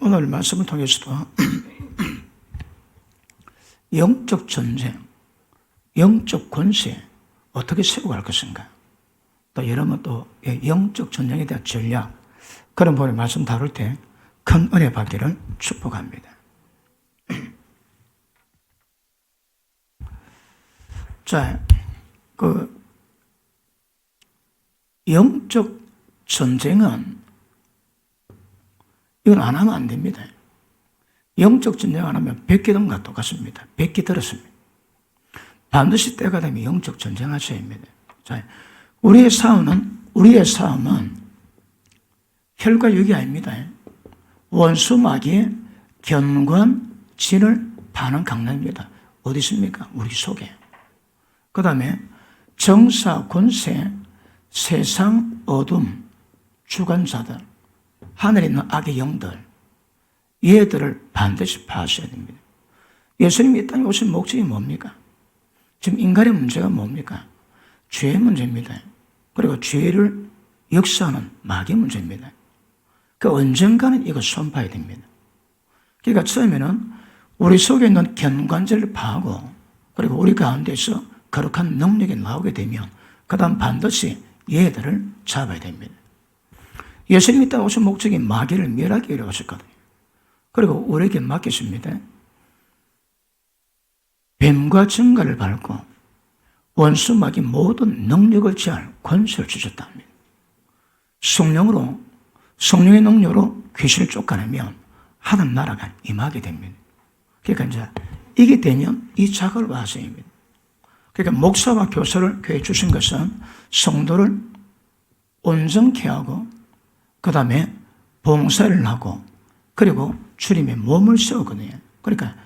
오늘 말씀을 통해서도 영적 전쟁, 영적 권세 어떻게 세워갈 것인가, 또 여러분 또 영적 전쟁에 대한 전략, 그런 부분의 말씀 다룰 때 큰 은혜 받기를 축복합니다. 자, 영적 전쟁은 이건 안 하면 안 됩니다. 영적 전쟁 안 하면 백기등과 똑같습니다. 백기 들었습니다. 반드시 때가 되면 영적 전쟁 하셔야 합니다. 자, 우리의 싸움은 혈과 육이 아닙니다. 원수 마귀의 견관, 진을 파는 강단입니다. 어디 있습니까? 우리 속에. 그 다음에 정사, 권세, 세상, 어둠, 주관자들, 하늘에 있는 악의 영들, 얘들을 반드시 파하셔야 됩니다. 예수님이 이 땅에 오신 목적이 뭡니까? 지금 인간의 문제가 뭡니까? 죄의 문제입니다. 그리고 죄를 역사하는 마귀의 문제입니다. 그 언젠가는 이거 손봐야 됩니다. 그러니까 처음에는 우리 속에 있는 견관절을 파하고, 그리고 우리 가운데서 거룩한 능력이 나오게 되면 그 다음 반드시 얘들을 잡아야 됩니다. 예수님이 딱 오신 목적이 마귀를 멸하기 위해 오셨거든요. 그리고 우리에게 맡겼습니다. 뱀과 증가를 밟고 원수 마귀 모든 능력을 제할 권세를 주셨답니다. 성령의 능력으로 귀신을 쫓아내면 하늘 나라가 임하게 됩니다. 그러니까 이제 이게 되면 이 작업을 하셔야 합니다. 그러니까 목사와 교사를 교회에 주신 것은 성도를 온전케 하고, 그 다음에 봉사를 하고, 그리고 주님의 몸을 세우거든요. 그러니까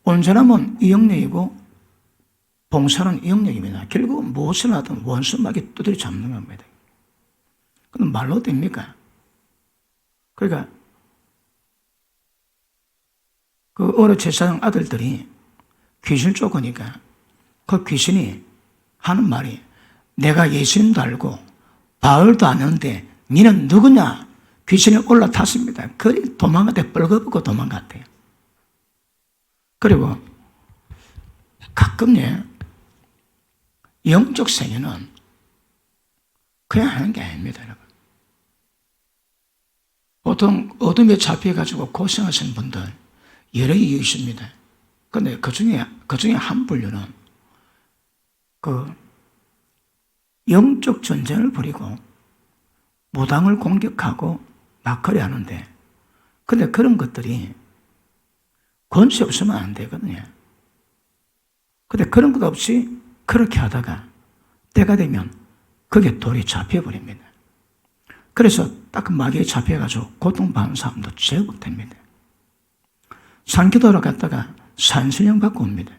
온전함은 이 영역이고 봉사는 이 영역입니다. 결국 무엇을 하든 원수 마귀 두드려 잡는 겁니다. 그럼 말로 됩니까? 그러니까 그 어느 제사장 아들들이 귀신을 쫓으니까 그 귀신이 하는 말이, 내가 예수님도 알고 바울도 아는데 너는 누구냐? 귀신이 올라탔습니다. 그리 도망갔대. 뻘거벗고 도망갔대요. 그리고 가끔 영적 세계는 그냥 하는 게 아닙니다, 여러분. 보통 어둠에 잡혀가지고 고생하시는 분들 여러 이유 있습니다. 그런데 그 중에 한 분류는 영적 전쟁을 벌이고 무당을 공격하고 막걸리 하는데, 근데 그런 것들이 권세 없으면 안 되거든요. 근데 그런 것 없이 그렇게 하다가 때가 되면 그게 돌이 잡혀버립니다. 그래서 딱 마귀에 잡혀가지고 고통받는 사람도 제법 됩니다. 산기도로 갔다가 산신령 받고 옵니다.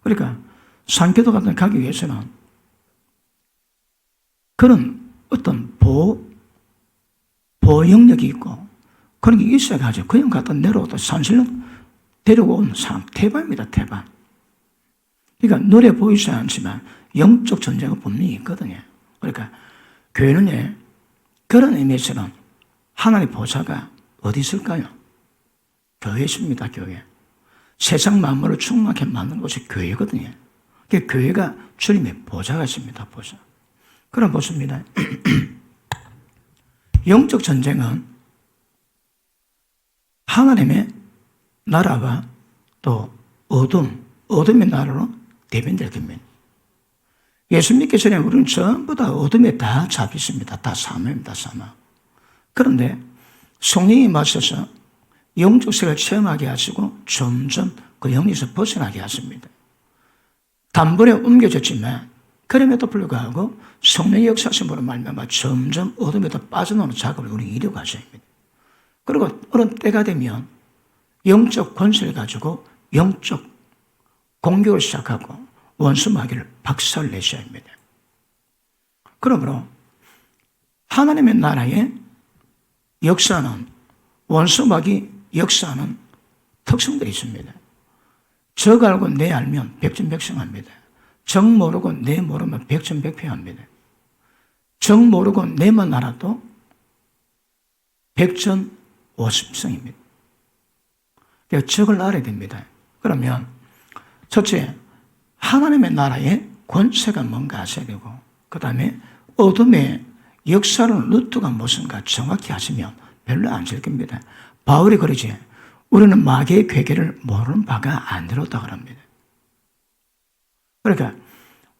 그러니까 산기도 가기 위해서는 그런 어떤 보호 영역이 있고 그런 게 있어야죠. 그냥 갖다 내려오다 산신령 데리고 온 사람 태반입니다, 태반. 그러니까 눈에 보이지 않지만 영적 전쟁은 분명히 있거든요. 그러니까 교회는 그런 의미에서는 하나님의 보좌가 어디 있을까요? 교회에 있습니다, 교회. 세상 만물을 충만하게 만드는 곳이 교회거든요. 그러니까 교회가 주님의 보좌가 있습니다, 보좌. 그럼 보십니다. 영적 전쟁은 하나님의 나라와 또 어둠의 나라로 대변될 겁니다. 예수 믿기 전에 우리는 전부 다 어둠에 다 잡혔습니다. 다 사망입니다, 사망. 그런데 성령이 마셔서 영적 세계를 체험하게 하시고 점점 그 영에서 벗어나게 하십니다. 단번에 옮겨졌지만 그럼에도 불구하고 성령의 역사심으로 말미암아 점점 어둠에도 빠져나오는 작업을 우리 이루고 하셔야 합니다. 그리고 어느 때가 되면 영적 권세를 가지고 영적 공격을 시작하고 원수 마귀를 박살내셔야 합니다. 그러므로 하나님의 나라의 역사는 원수 마귀 역사는 특성들이 있습니다. 적 알고 내 알면 백전백승합니다. 적 모르고 내 모르면 백전백패합니다. 적 모르고 내만 알아도 백전오십성입니다. 적을 알아야 됩니다. 그러면 첫째, 하나님의 나라의 권세가 뭔가 아셔야 되고, 그 다음에 어둠의 역사를 루트가 무엇인가 정확히 하시면 별로 안 질 겁니다. 바울이 그러지, 우리는 마귀의 괴계를 모르는 바가 안 들었다 그럽니다. 그러니까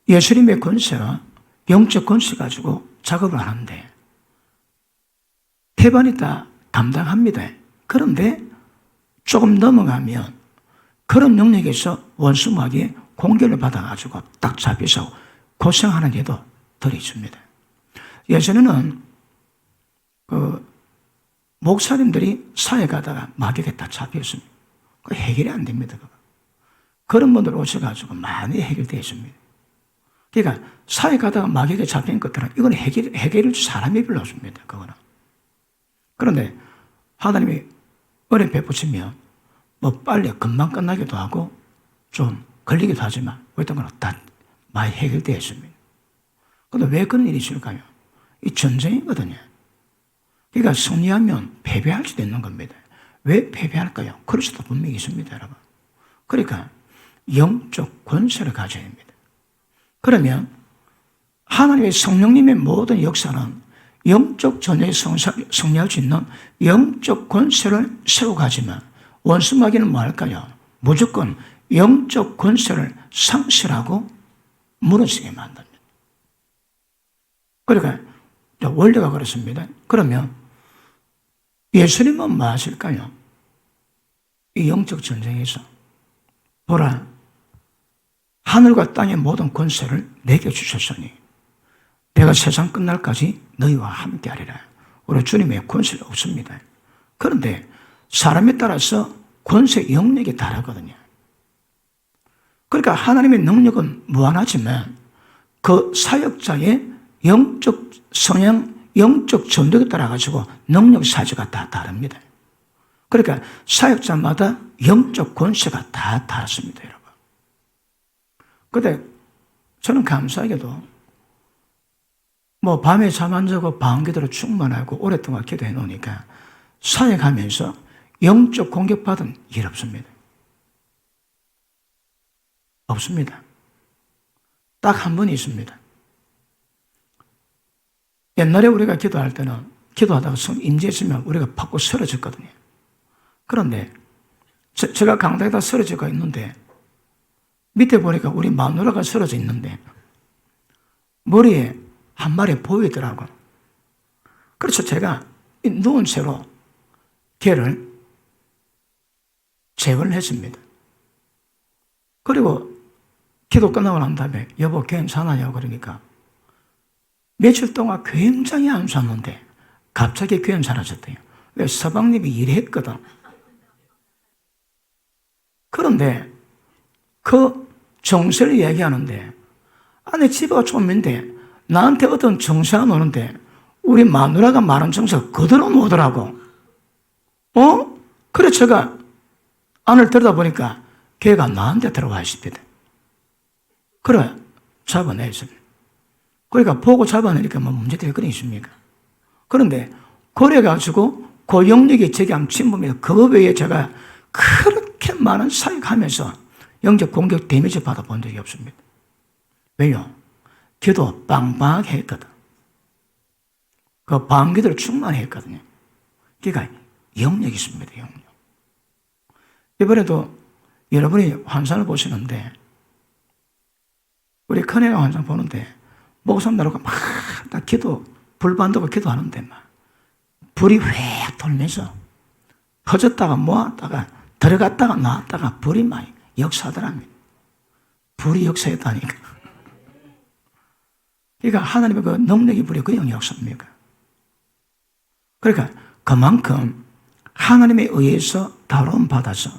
예수님의 권세와 영적 권세 가지고 작업을 하는데 태반이 다 감당합니다. 그런데 조금 넘어가면 그런 영역에서 원수 마귀의 공격을 받아가지고 딱 잡혀서 고생하는 일도 덜 있습니다. 예전에는 목사님들이 사회 가다가 마귀에 딱 잡혔습니다. 해결이 안 됩니다. 그런 분들 오셔가지고 많이 해결되어 있습니다. 그러니까 사회 가다가 마귀에 잡힌 것들은 이건 해결을 사람이 별로 없습니다. 그거는. 그런데 하나님이 은혜 베푸시면 뭐 빨리 금방 끝나기도 하고 좀 걸리기도 하지만 어떤 거는 다 많이 해결되어 있습니다. 그런데 왜 그런 일이 있을까요? 이 전쟁이거든요. 그러니까 승리하면 패배할 수도 있는 겁니다. 왜 패배할까요? 그럴 수도 분명히 있습니다, 여러분. 그러니까 영적 권세를 가져야 합니다. 그러면 하나님의 성령님의 모든 역사는 영적 전쟁에 승리할 수 있는 영적 권세를 세워가지만 원수 마귀는 뭐 할까요? 무조건 영적 권세를 상실하고 무너지게 만듭니다. 그러니까 원리가 그렇습니다. 그러면 예수님은 뭐 하실까요? 이 영적 전쟁에서 보라, 하늘과 땅의 모든 권세를 내게 주셨으니 내가 세상 끝날까지 너희와 함께하리라. 우리 주님의 권세가 없습니다. 그런데 사람에 따라서 권세 영역이 다르거든요. 그러니까 하나님의 능력은 무한하지만 그 사역자의 영적 성향, 영적 전력에 따라 가지고 능력 사지가 다 다릅니다. 그러니까 사역자마다 영적 권세가 다 다릅니다, 여러분. 그런데 저는 감사하게도 뭐 밤에 잠 안 자고 방언기도로 충만하고 오랫동안 기도해 놓으니까 사역하면서 영적 공격받은 일 없습니다. 없습니다. 딱 한 번 있습니다. 옛날에 우리가 기도할 때는 기도하다가 성 임재했으면 우리가 팍고 쓰러졌거든요. 그런데 제가 강당에다 쓰러져가 있는데 밑에 보니까 우리 마누라가 쓰러져 있는데 머리에 한 마리 보이더라고. 그래서 제가 누운 채로 걔를 제거를 했습니다. 그리고 기도 끝나고 난 다음에 여보 괜찮아요? 그러니까 며칠 동안 굉장히 안 쐈는데 갑자기 괜찮아졌대요. 왜? 서방님이 일했거든. 그런데 그 정세를 얘기하는데 아내 집에 좀 있는데 나한테 어떤 정세가 오는데 우리 마누라가 말한 정세가 그대로 오더라고. 그래 제가 안을 들여다보니까 걔가 나한테 들어와 있습니다. 그래 잡아내서 그러니까 보고 잡아내니까 뭐 문제될 건 있습니까? 그런데 그래가지고 그 영역이 제게 한 침범이다. 그거 외에 제가 그렇게 많은 사역하면서 영적 공격 데미지 받아본 적이 없습니다. 왜요? 기도 빵빵하게 했거든. 그 방기도를 충만했거든요. 그러니까 영역이 있습니다. 영역. 이번에도 여러분이 환상을 보시는데 우리 큰애가 환상 보는데 목사님 나라고 막 기도 불 받고 기도하는데 막 불이 휙 돌면서 퍼졌다가 모았다가 들어갔다가 나왔다가 불이 막 역사하더랍니다. 불이 역사했다니까. 그러니까 하나님의 그 능력이 불이 그 영이 역사입니까? 그러니까 그만큼 하나님에 의해서 다루음 받아서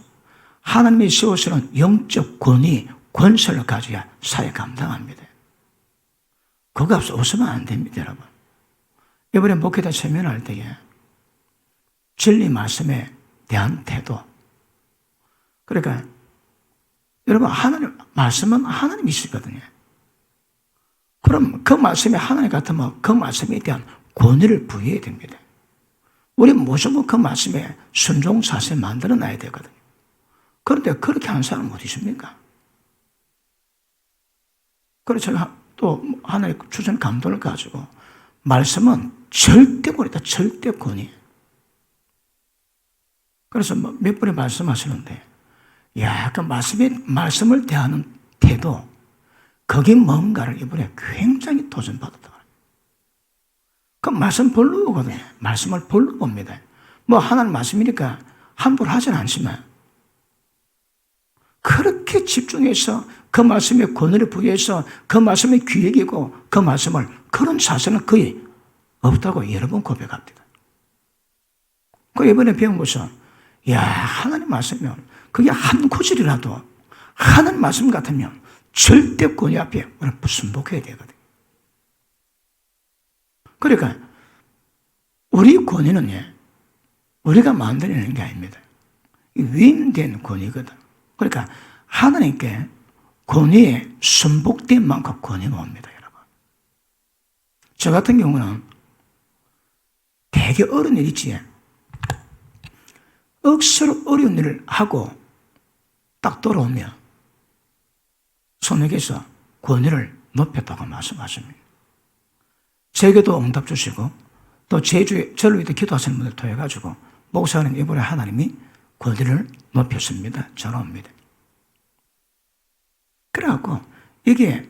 하나님이 세우시는 영적 권위, 권세를 가져야 사회 감당합니다. 그거 없으면 안 됩니다, 여러분. 이번에 목회자 세면할 때에 진리 말씀에 대한 태도. 그러니까 여러분 하나님 말씀은 하나님이시거든요. 그럼 그 말씀이 하나님 같으면 그 말씀에 대한 권위를 부여해야 됩니다. 우리 무조건 그 말씀에 순종 자세 만들어 놔야 되거든요. 그런데 그렇게 하는 사람은 어디 있습니까? 그래서 제가 또 하나의 주신 감동을 가지고 말씀은 절대 권이다. 절대 권이. 그래서 몇 번에 말씀하시는데, 야, 그 말씀을 대하는 태도, 거기 뭔가를 이번에 굉장히 도전받았다. 그 말씀 별로 보거든요. 말씀을 별로 봅니다. 뭐 하나님 말씀이니까 함부로 하진 않지만, 그렇게 집중해서 그 말씀에 권위를 부여해서 그 말씀에 귀에 기고 그 말씀을, 그런 자세는 거의 없다고 여러 번 고백합니다. 그 이번에 배운 것은, 야, 하나님 말씀이면 그게 한 구절이라도 하나님 말씀 같으면 절대 권위 앞에 우리는 순복해야 되거든요. 그러니까 우리 권위는 우리가 만들어내는 게 아닙니다. 위임된 권위거든. 그러니까 하나님께 권위에 순복된 만큼 권위가 옵니다, 여러분. 저 같은 경우는 되게 어려운 일 있지. 억수로 어려운 일을 하고 딱 돌아오면 손에게서 권위를 높였다고 말씀하십니다. 제게도 응답 주시고 또 저를 위해 기도하시는 분들 통해가지고 목사님 이번에 하나님이 권위를 높였습니다. 전화옵니다. 그래갖고 이게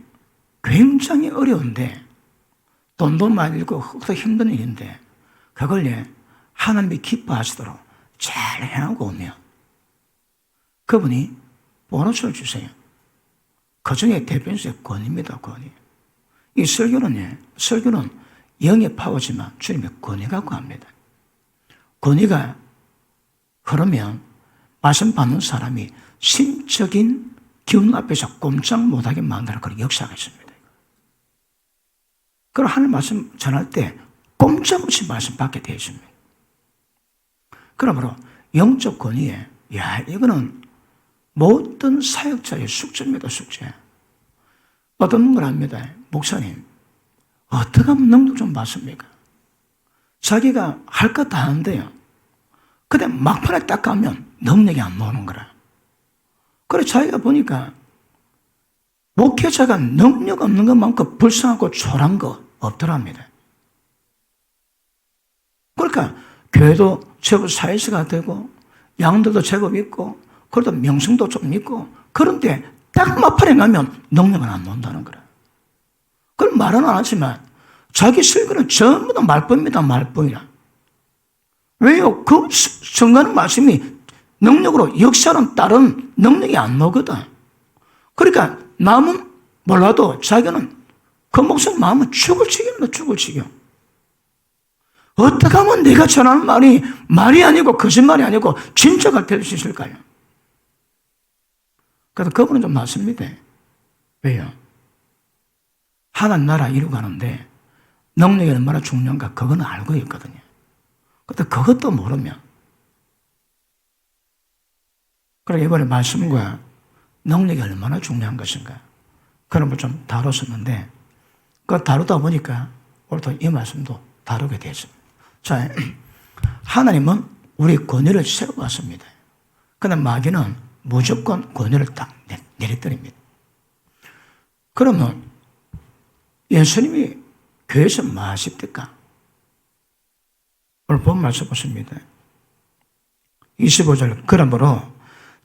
굉장히 어려운데 돈도 많이 들고 힘든 일인데 그걸 하나님이 기뻐하시도록 잘 해나가고 오면 그분이 보너스를 주세요. 그 중에 대표적인 권위입니다. 권위. 이 설교는 영의 파워지만 주님의 권위가 구합니다. 권위가 흐르면 말씀 받는 사람이 심적인 기운 앞에서 꼼짝 못하게 만드는 그런 역사가 있습니다. 그럼 하나님 말씀 전할 때 꼼짝없이 말씀 받게 되어 있습니다. 그러므로 영적 권위에, 야, 이거는 모든 사역자의 숙제입니다, 숙제. 어떤 걸 합니다. 목사님, 어떻게 하면 능력 좀 받습니까? 자기가 할 것 다 하는데요. 근데 막판에 딱 가면 능력이 안 나오는 거라. 그래서 자기가 보니까 목회자가 능력 없는 것만큼 불쌍하고 초라한 거 없더랍니다. 그러니까 교회도 제법 사회수가 되고 양들도 제법 있고 그래도 명성도 좀 있고 그런데 딱 막판에 가면 능력은 안 나온다는 거라. 그럼 말은 안 하지만 자기 설교는 전부 다 말뿐입니다. 말뿐이라. 왜요? 그 성가는 말씀이 능력으로 역사는 다른 능력이 안 나오거든. 그러니까 남은 몰라도 자기는 그 목사님 마음은 죽을 지경이다. 죽을 지경. 어떻게 하면 내가 전하는 말이 아니고 거짓말이 아니고 진짜가 될 수 있을까요? 그래서 그분은 좀 맞습니다. 왜요? 하나님 나라 이루가는데 능력이 얼마나 중요한가 그건 알고 있거든요. 근데 그것도 모르면 그래 이번에 말씀과 능력이 얼마나 중요한 것인가 그런 걸 좀 다뤘었는데 그 다루다 보니까 오늘 또 이 말씀도 다루게 됐습니다. 자, 하나님은 우리 권위를 세워왔습니다. 그런데 마귀는 무조건 권위를 딱 내려뜨립니다. 그러면 예수님이 교회에서 뭐 하십니까? 오늘 본 말씀 보십니다. 25절 그러므로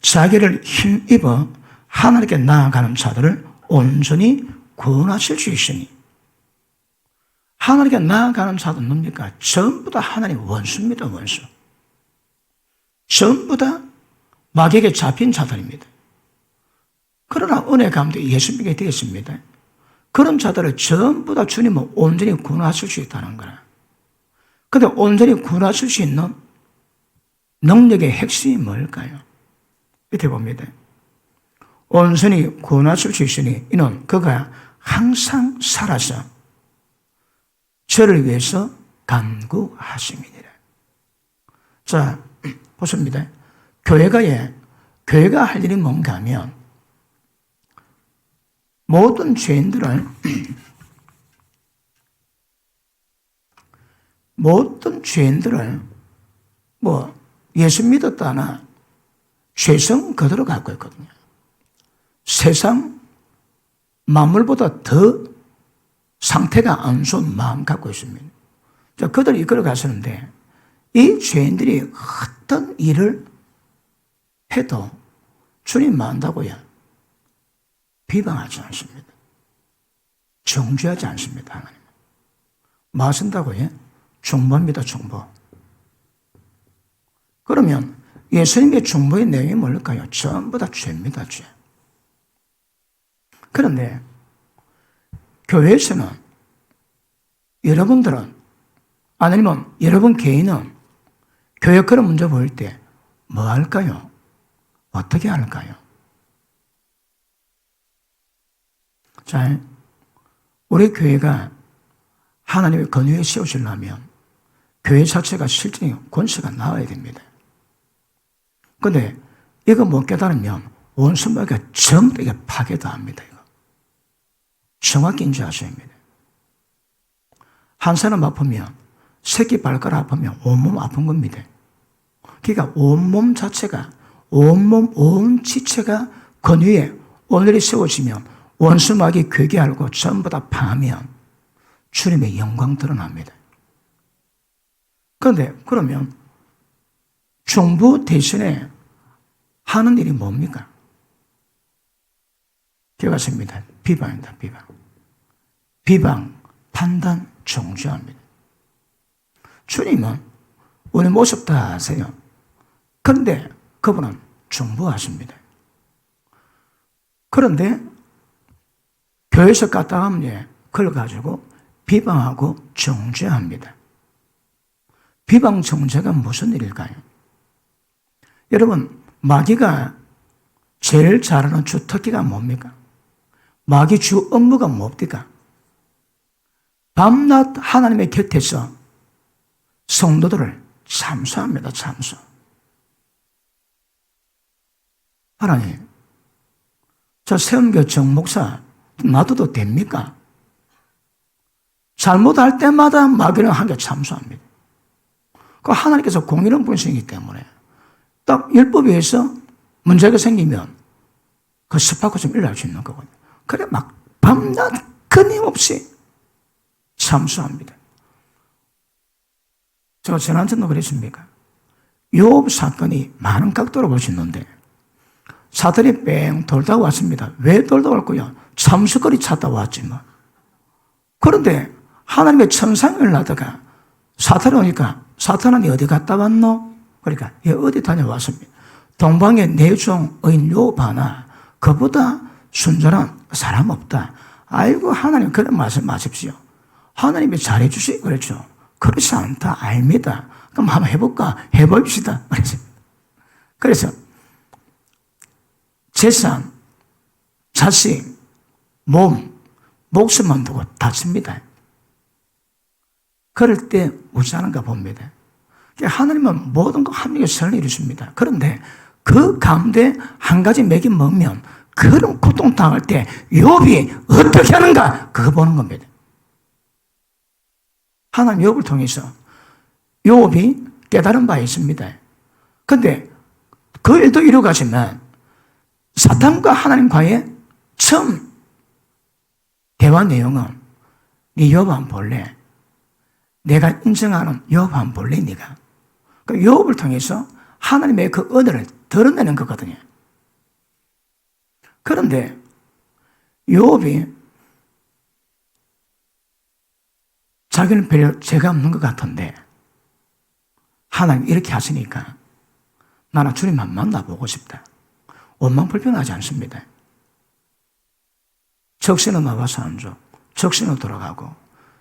자기를 힘입어 하나님께 나아가는 자들을 온전히 구원하실 수 있으니 하나님께 나아가는 자들은 뭡니까? 전부 다 하나님의 원수입니다. 원수. 전부 다 마귀에게 잡힌 자들입니다. 그러나 은혜 가운데 예수 믿게 되었습니다. 그런 자들을 전부 다 주님은 온전히 구원하실 수 있다는 거라. 그런데 온전히 구원하실 수 있는 능력의 핵심이 뭘까요? 밑에 봅니다. 온전히 구원하실 수 있으니 이는 그가 항상 살아서 저를 위해서 간구하심이니라. 자, 보십니다. 교회가 할 일이 뭔가 하면 모든 죄인들을 예수 믿었다나 죄성 그대로 갖고 있거든요. 세상 만물보다 더 상태가 안 좋은 마음 갖고 있습니다. 자, 그들이 이끌어 가시는데 이 죄인들이 어떤 일을 해도 주님 만다고요. 비방하지 않습니다. 정죄하지 않습니다. 하나님. 마신다고요? 중보합니다. 중보. 그러면 예수님의 중보의 내용이 뭘까요? 전부 다 죄입니다. 죄. 그런데 교회에서는 여러분들은 아니면 여러분 개인은 교회 그런 문제 보일 때 뭐 할까요? 어떻게 할까요? 자, 우리 교회가 하나님의 권위에 세우시려면 교회 자체가 실질의 권세가 나와야 됩니다. 그런데 이거 못 깨달으면 원수마귀가 전부 다 이게 파괴당합니다. 이거. 정확히 인지하셔야 합니다. 한 사람 아프면 새끼 발가락 아프면 온몸 아픈 겁니다. 그러니까 온몸 자체가 온몸 온 지체가 권위에 오늘이 세워지면 원수마귀 괴계하고 전부 다 파하면 주님의 영광 드러납니다. 그런데 그러면 중보 대신에 하는 일이 뭡니까? 기억하십니다. 비방입니다. 비방. 비방, 판단, 정죄합니다. 주님은 우리 모습 다 아세요. 그런데 그분은 중보하십니다. 그런데 교회에서 까딱하면 그걸 가지고 비방하고 정죄합니다. 비방 정죄가 무슨 일일까요? 여러분, 마귀가 제일 잘하는 주특기가 뭡니까? 마귀 주 업무가 뭡니까? 밤낮 하나님의 곁에서 성도들을 참수합니다. 참수. 하나님, 저 세움교 정목사 놔둬도 됩니까? 잘못할 때마다 마귀는 한개 참수합니다. 그 하나님께서 공의로운 분이시기 때문에 딱 율법에 의해서 문제가 생기면 그 스파크 좀 일어날 수 있는 거거든요. 그래 막 밤낮 끊임없이 참수합니다. 제가 지난주도 그랬습니까? 욥 사건이 많은 각도로 볼 수 있는데 사탄이 뺑 돌다 왔습니다. 왜 돌다 왔고요? 참수거리 찾다 왔지 뭐. 그런데 하나님의 천상을 나다가 사탄이 오니까 사탄은 어디 갔다 왔노? 그러니까 얘 어디 다녀왔습니다. 동방의 내종 의인 욥 하나 그보다 순전한 사람 없다. 아이고 하나님 그런 말씀 마십시오. 하나님이 잘해주시 그랬죠. 그렇지 않다 압니다. 그럼 한번 해볼까? 해봅시다. 그래서 재산, 자식, 몸, 목숨만 두고 다칩니다. 그럴 때 우짜는가 봅니다. 하나님은 모든 거 합리적인 선을 이루십니다. 그런데 그 가운데 한 가지 맥이 먹으면 그런 고통당할 때 욥이 어떻게 하는가 그거 보는 겁니다. 하나님 욥을 통해서 욥이 깨달은 바 있습니다. 그런데 그 일도 이루어가지만 사탄과 하나님과의 처음 대화 내용은 네 욥 한번 볼래? 내가 인정하는 욥 한번 볼래 네가? 그 욥을 통해서 하나님의 그 은혜를 드러내는 거거든요. 그런데 욥이 자기는 별로 죄가 없는 것 같은데 하나님 이렇게 하시니까 나는 주님만 만나보고 싶다. 원망 불평하지 않습니다. 적신은 나와서 앉아. 적신은 돌아가고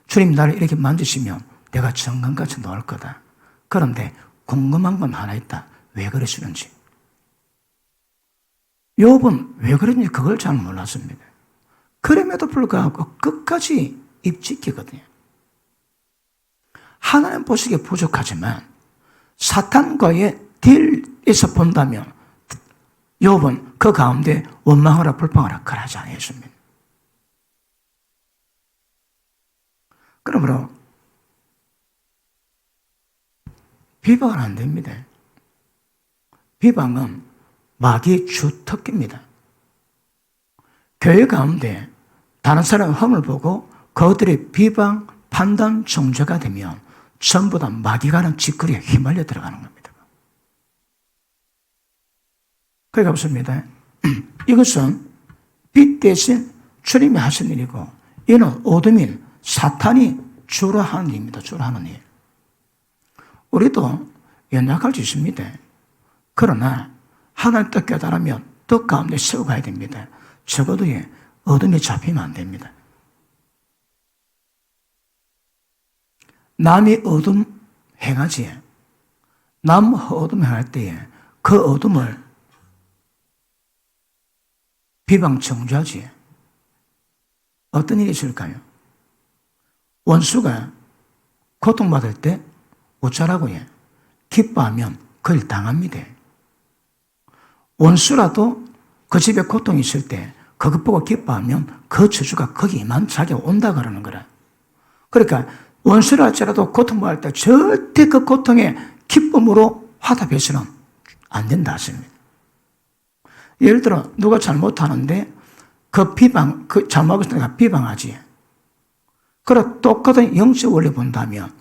주님 나를 이렇게 만지시면 내가 정강같이 놓을 거다. 그런데 궁금한 건 하나 있다. 왜 그러시는지. 욥은 왜 그런지 그걸 잘 몰랐습니다. 그럼에도 불구하고 끝까지 입 지키거든요. 하나님 보시기에 부족하지만 사탄과의 딜에서 본다면 욥은 그 가운데 원망하라 불평하라 그러지 않았습니다. 그러므로 비방은 안 됩니다. 비방은 마귀의 주특기입니다. 교회 가운데 다른 사람의 험을 보고 그들의 비방, 판단, 정죄가 되면 전부 다 마귀가 하는 짓거리에 휘말려 들어가는 겁니다. 그러니까 없습니다. 이것은 빛 대신 주님이 하신 일이고, 이는 어둠인 사탄이 주로 하는 일입니다. 주로 하는 일. 우리도 연약할 수 있습니다. 그러나 하나님 뜻 깨달으면 뜻 가운데 세워가야 됩니다. 적어도 어둠에 잡히면 안 됩니다. 남이 어둠 행하지, 남 어둠 행할 때에 그 어둠을 비방 정죄하지, 어떤 일이 있을까요? 원수가 고통받을 때 어쩌라고 해? 기뻐하면 그를 당합니다. 원수라도 그 집에 고통이 있을 때 그것 보고 기뻐하면 그 저주가 거기만 자기가 온다 그러는 거라. 그러니까 원수라 할지라도 고통받을 때 절대 그 고통에 기쁨으로 화답해서는 안 된다 하십니다. 예를 들어 누가 잘못하는데 그 잘못하고 있으니까 비방하지. 그래 똑같은 영적 원리 본다면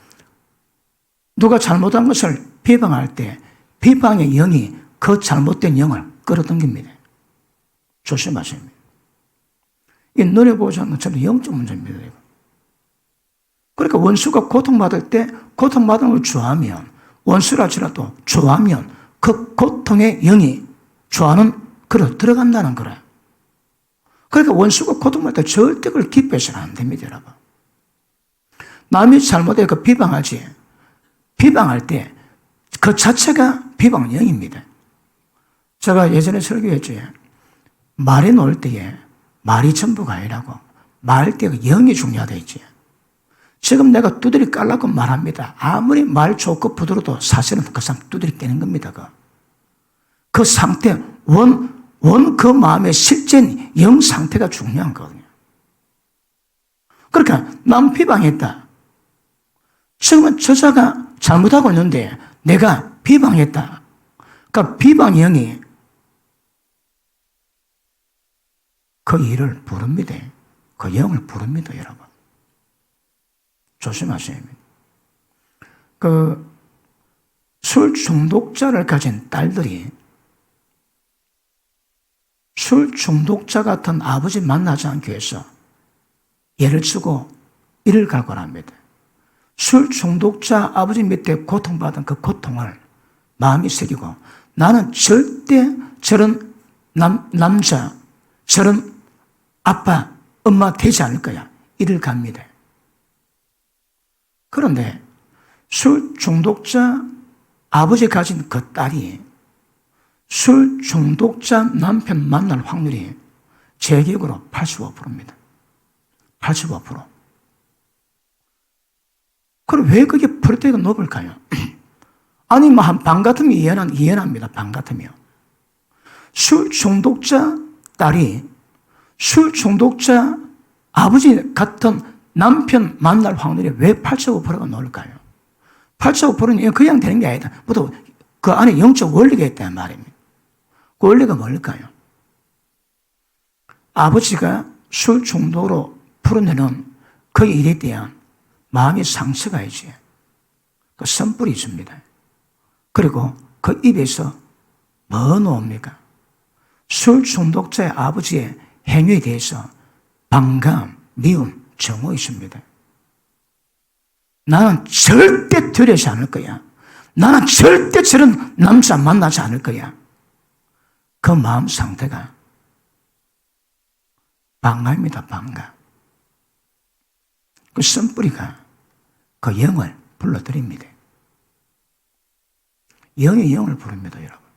누가 잘못한 것을 비방할 때 비방의 영이 그 잘못된 영을 끌어당깁니다. 조심하셔야 합니다. 이 눈에 보지 않는 것처럼 영적 문제입니다. 이거. 그러니까 원수가 고통받을 때 고통받은 걸 좋아하면, 원수라지라도 좋아하면 그 고통의 영이 좋아하는 그로 들어간다는 거라. 그러니까 원수가 고통받을 때 절대 그걸 기뻐해서는 안 됩니다, 여러분. 남이 잘못해 그 비방하지. 비방할 때 그 자체가 비방 영입니다. 제가 예전에 설교했죠. 말이 놓을 때에 말이 전부가 아니라고. 말할 때 영이 중요하다 했지. 지금 내가 두드리 깔라고 말합니다. 아무리 말 좋고 부드러워도 사실은 그 사람 두드리 깨는 겁니다. 그 상태, 그 마음의 실제 영 상태가 중요한 거거든요. 그러니까 남 비방했다. 지금은 저자가 잘못하고 있는데 내가 비방했다. 그러니까 비방 영이 그 일을 부릅니다. 그 영을 부릅니다, 여러분. 조심하셔야 합니다. 술 중독자를 가진 딸들이 술 중독자 같은 아버지 만나지 않기 위해서 예를 쓰고 이를 각오합니다. 술 중독자 아버지 밑에 고통받은 그 고통을 마음이 새기고 나는 절대 저런 남자, 저런 아빠, 엄마 되지 않을 거야. 이를 갑니다. 그런데 술 중독자 아버지 가진 그 딸이 술 중독자 남편 만날 확률이 제 기억으로 85%입니다. 85%. 그럼 왜 그게 퍼센트가 높을까요? 아니, 한 반 같으면 이해합니다. 반 같으면. 술 중독자 딸이 술 중독자 아버지 같은 남편 만날 확률이 왜 85%가 높을까요? 85%는 그냥 되는 게 아니다. 모두 그 안에 영적 원리가 있다는 말입니다. 그 원리가 뭘까요? 아버지가 술 중독으로 풀어내는 그 일에 대한 마음의 상처가 있지. 그 선불이 있습니다. 그리고 그 입에서 뭐 나옵니까? 술 중독자의 아버지의 행위에 대해서 반감, 미움, 정오 있습니다. 나는 절대 두려워하지 않을 거야. 나는 절대 저런 남자 만나지 않을 거야. 그 마음 상태가 반감입니다. 반감. 그 선뿌리가 그 영을 불러들입니다. 영이 영을 부릅니다, 여러분.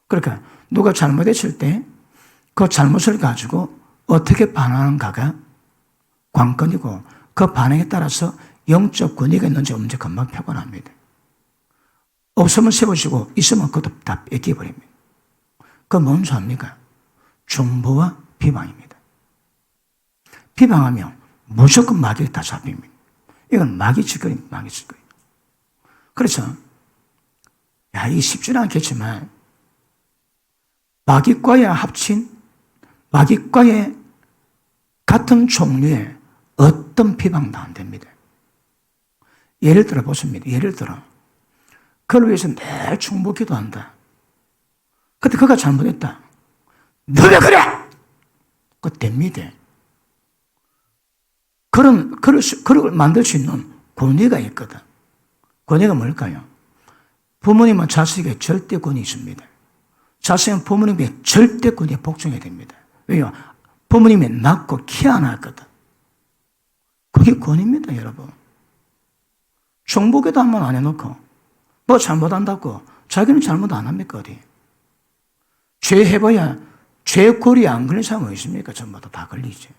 그러니까 누가 잘못했을 때 그 잘못을 가지고 어떻게 반응하는가가 관건이고 그 반응에 따라서 영적 권위가 있는지 없는지 금방 표현합니다. 없으면 세우시고 있으면 그것도 다 뺏겨버립니다. 그건 뭔지 압니까? 중보와 비방입니다. 비방하면 무조건 마귀가 다 잡힙니다. 이건 마귀 짓거리입니다. 마귀 짓거리. 그렇죠? 야, 이게 쉽지는 않겠지만, 마귀과의 마귀과의 같은 종류의 어떤 비방도 안 됩니다. 예를 들어 보십니다. 예를 들어, 그걸 위해서 늘 충복기도 한다. 근데 그가 잘못했다. 너 왜 그래? 그거 됩니다. 그걸 만들 수 있는 권위가 있거든. 권위가 뭘까요? 부모님은 자식에게 절대권이 있습니다. 자식은 부모님에게 절대권에 복종해야 됩니다. 왜요? 부모님이 낳고 키 안 했거든. 그게 권위입니다, 여러분. 정복에도 한 번 안 해놓고, 뭐 잘못한다고, 자기는 잘못 안 합니까, 어디? 죄 해봐야, 죄골이 안 걸린 사람 어디 있습니까? 전부 다 걸리지.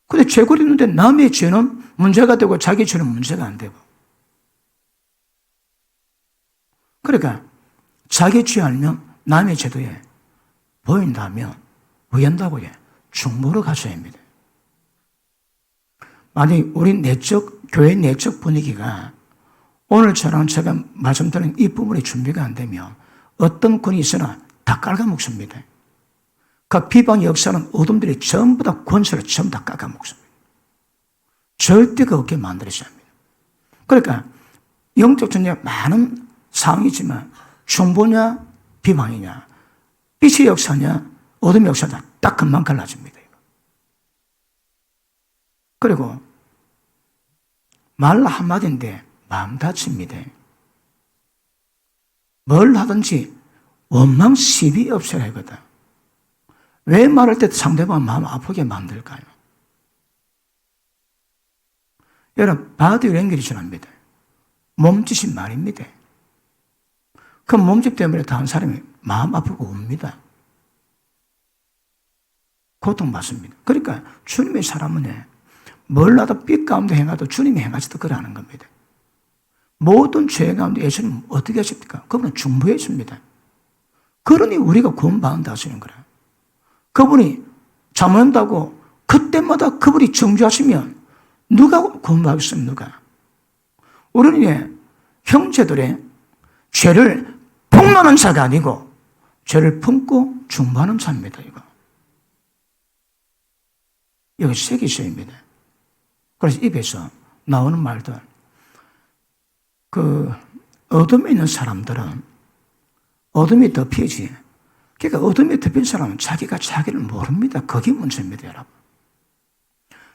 근데 죄골이 있는데 남의 죄는 문제가 되고 자기 죄는 문제가 안 되고. 그러니까, 자기 죄 알면 남의 죄도에 보인다면, 의한다고 해. 중보로 가셔야 합니다. 만약 우리 교회 내적 분위기가 오늘처럼 제가 말씀드린 이 부분이 준비가 안 되면 어떤 권이 있으나 다 깔아먹습니다. 그 비방의 역사는 어둠들이 전부 다 권세를 전부 다 깎아먹습니다. 절대 그 없게 만들어야 합니다. 그러니까 영적 전쟁 많은 상황이지만 중보냐 비방이냐 빛의 역사냐 어둠의 역사냐 딱 금방 갈라집니다. 그리고 말 한마디인데 마음 다칩니다. 뭘 하든지 원망 시비 없애야 하거든. 왜 말할 때 상대방 마음 아프게 만들까요? 여러분, 바디 랭귀지랍니다. 몸짓이 말입니다. 그 몸짓 때문에 다른 사람이 마음 아프고 웁니다. 고통받습니다. 그러니까 주님의 사람은 뭘 하도 빛 가운데 행하도 주님이 행하시듯 그러는 겁니다. 모든 죄 가운데 예수님 어떻게 하십니까? 그분은 중보해 줍니다. 그러니 우리가 구원받는다 하시는 거라. 그분이 잘못한다고 그때마다 그분이 정죄하시면 누가 구원받겠습니까? 누가? 우리는 형제들의 죄를 폭로하는 자가 아니고 죄를 품고 중보하는 자입니다. 이거. 여기 색이 있어야입니다. 그래서 입에서 나오는 말들, 어둠에 있는 사람들은 어둠이 덮이지. 그러니까 어둠에 덮인 사람은 자기가 자기를 모릅니다. 그게 문제입니다, 여러분.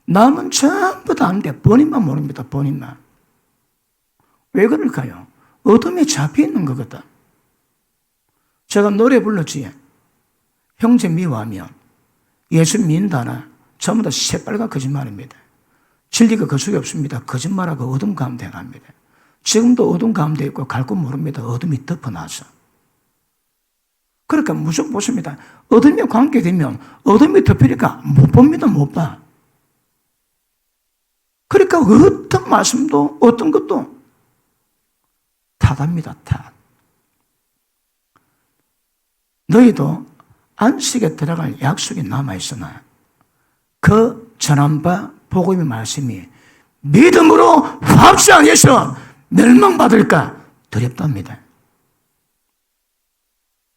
남은 전부 다 아는데 본인만 모릅니다, 본인만. 왜 그럴까요? 어둠에 잡혀 있는 거거든. 제가 노래 불렀지. 형제 미워하면 예수 믿는다나 전부 다 새빨간 거짓말입니다. 진리가 그 속에 없습니다. 거짓말하고 어둠 가운데 행합니다. 지금도 어둠 가운데 있고 갈 곳 모릅니다. 어둠이 덮어놔서. 그러니까 무조건 보십니다. 어둠에 관계되면 어둠이 덮이니까 못 봅니다. 못 봐. 그러니까 어떤 말씀도 어떤 것도 탓합니다. 탓. 너희도 안식에 들어갈 약속이 남아있으나 그 전한 바 복음의 말씀이 믿음으로 확신하기 위해서 멸망받을까 두렵답니다.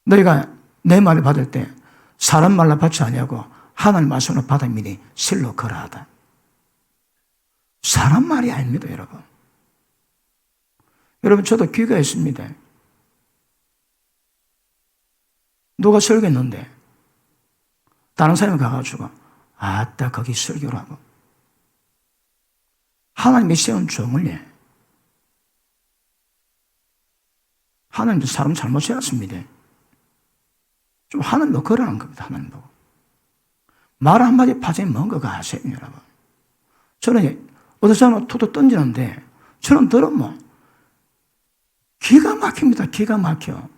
너희가 내 말을 받을 때 사람 말로 받지 아니하고 하나님 말씀으로 받으미니 실로 그러하다. 사람 말이 아닙니다, 여러분. 여러분, 저도 귀가 있습니다. 누가 설교했는데 다른 사람이 가가지고 아따 거기 설교라고 하나님이 세운 종을 하나님도 사람 잘못 세웠습니다. 좀 하나님도 그러는 겁니다. 하나님도 말 한마디 파장이 뭔가가 아세요, 여러분? 저는 어디서 토도 던지는데 저는 들으면 기가 막힙니다. 기가 막혀.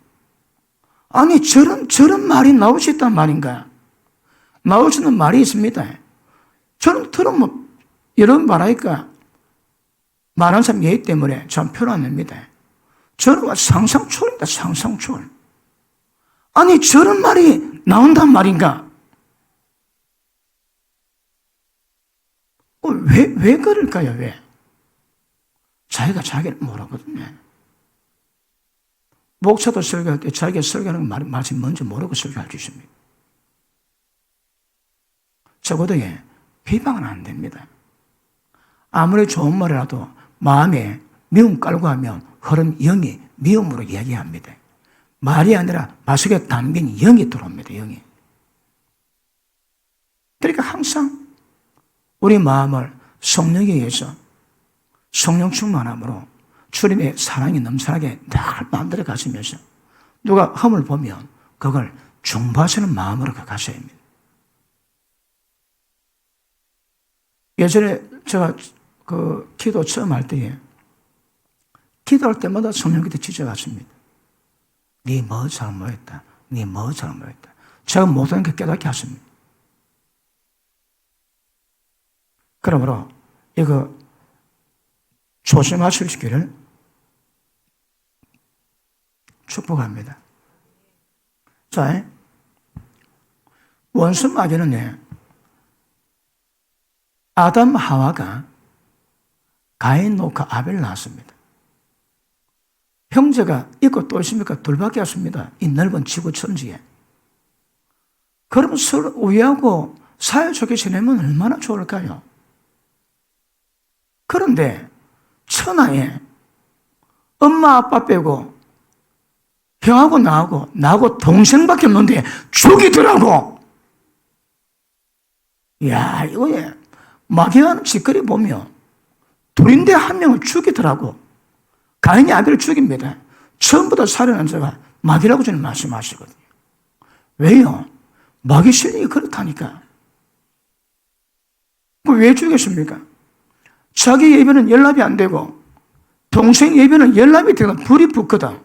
아니 저런 말이 나올 수 있단 말인가? 나올 수 있는 말이 있습니다. 저는 들으면 여러분 말하니까 말하는 사람 예의 때문에 참 표현 안 냅니다. 저는 상상초월입니다. 상상초월. 아니 저런 말이 나온단 말인가? 왜 그럴까요? 왜? 자기가 자기를 모르거든요. 목사도 설교할 때 자기가 설교하는 말씀 먼저 모르고 설교할 수 있습니다. 적어도에 비방은 안 됩니다. 아무리 좋은 말이라도 마음에 미움 깔고 하면 흐름 영이 미움으로 이야기합니다. 말이 아니라 마속에 담긴 영이 들어옵니다. 영이. 그러니까 항상 우리 마음을 성령에 의해서 성령 충만함으로 주님의 사랑이 넘쳐나게 늘 만들어 가시면서 누가 흠을 보면 그걸 중보하시는 마음으로 가셔야 합니다. 예전에 제가 기도 처음 할 때에 기도할 때마다 성령께서 지적하십니다. 네 뭐 잘못했다. 네 뭐 잘못했다. 제가 못하는 게 깨닫게 하십니다. 그러므로 이거 조심하실 수 있기를 축복합니다. 자, 원수 마귀는 아담 하와가 가인 노카 아벨 낳았습니다. 형제가 있고 또 있습니까? 둘밖에 없습니다. 이 넓은 지구 천지에. 그러면 서로 우애하고 사이좋게 지내면 얼마나 좋을까요? 그런데 천하에 엄마 아빠 빼고 형하고 나하고 동생밖에 없는데 죽이더라고. 이야, 이거 마귀가 하는 짓거리 보면 둘인데 한 명을 죽이더라고. 가인이 아벨을 죽입니다. 처음부터 살해한 자가 마귀라고 저는 말씀하시거든요. 왜요? 마귀 실력이 그렇다니까. 왜 죽였습니까? 자기 예배는 연락이 안 되고 동생 예배는 연락이 되고 불이 붙거든.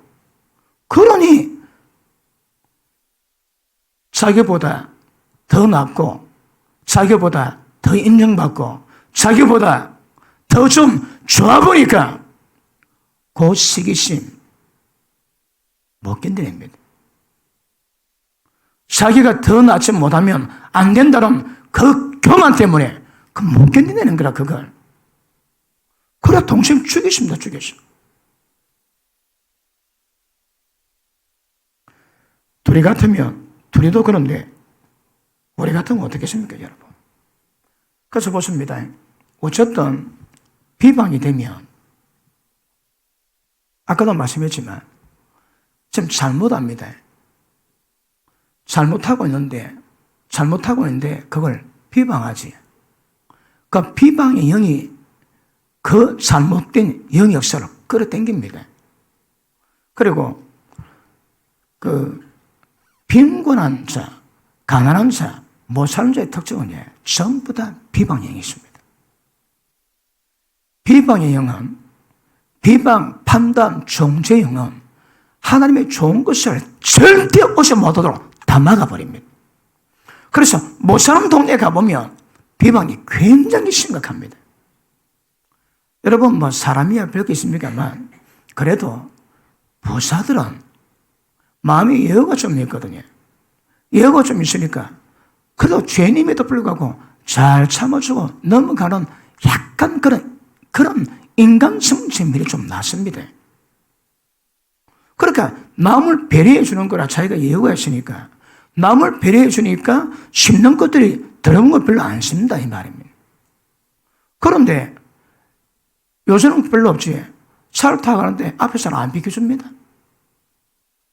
그러니 자기보다 더 낫고 자기보다 더 인정받고 자기보다 더 좀 좋아 보니까 그 시기심 못 견뎌냅니다. 자기가 더 낫지 못하면 안 된다는 그 교만 때문에 못 견뎌내는 거라 그걸. 그래 동생 죽이십니다. 죽였어. 둘이 같으면 둘이도 그런데 우리 같으면 어떻겠습니까 여러분? 그래서 보십니다. 어쨌든 비방이 되면 아까도 말씀했지만 지금 잘못합니다. 잘못하고 있는데 그걸 비방하지. 그 비방의 영이 그 잘못된 영역사를 끌어당깁니다. 그리고 빈곤한 자, 가난한 자, 못 사는 자의 특징은 전부 다 비방의 영이 있습니다. 비방의 영은 비방, 판단, 정죄의 영은 하나님의 좋은 것을 절대 오지 못하도록 다 막아버립니다. 그래서 못 사는 동네에 가보면 비방이 굉장히 심각합니다. 여러분 사람이야 별게 있습니까만 그래도 부사들은 마음에 여유가 좀 있거든요. 여유가 좀 있으니까 그래도 죄님에도 불구하고 잘 참아주고 넘어가는 약간 그런 인간성 진밀이 좀 낮습니다. 그러니까 남을 배려해 주는 거라 자기가 여유가 있으니까 남을 배려해 주니까 씹는 것들이 더러운 거 별로 안 씹는다 이 말입니다. 그런데 요새는 별로 없지. 차를 타고 가는데 앞에서는 안 비켜줍니다.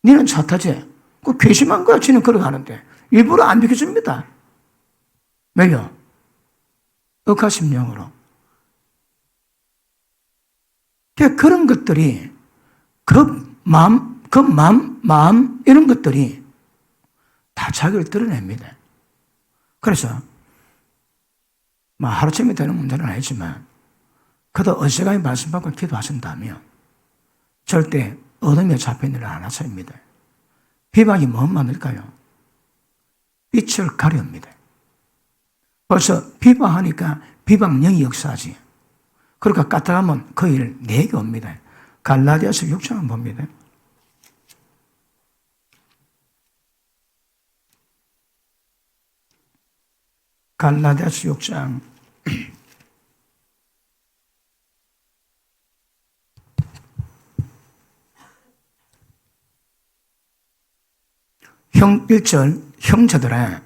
니는 차 타지? 그 괘씸한 거야. 지는 걸어가는데 일부러 안 비켜줍니다. 왜요? 억하심령으로. 그런 것들이 마음 이런 것들이 다 자기를 드러냅니다. 그래서 하루쯤에 되는 문제는 아니지만 그도 어지간히 말씀 받고 기도하신다면 절대 어둠에 잡혀있는 일을 안 하십니다. 비방이 뭔 말일까요? 빛을 가려합니다. 벌써 비방하니까 비방령이 역사하지. 그러니까 까딱하면 그 일 내게 옵니다. 갈라디아서 6장을 봅니다. 갈라디아서 6장 일절 형제들의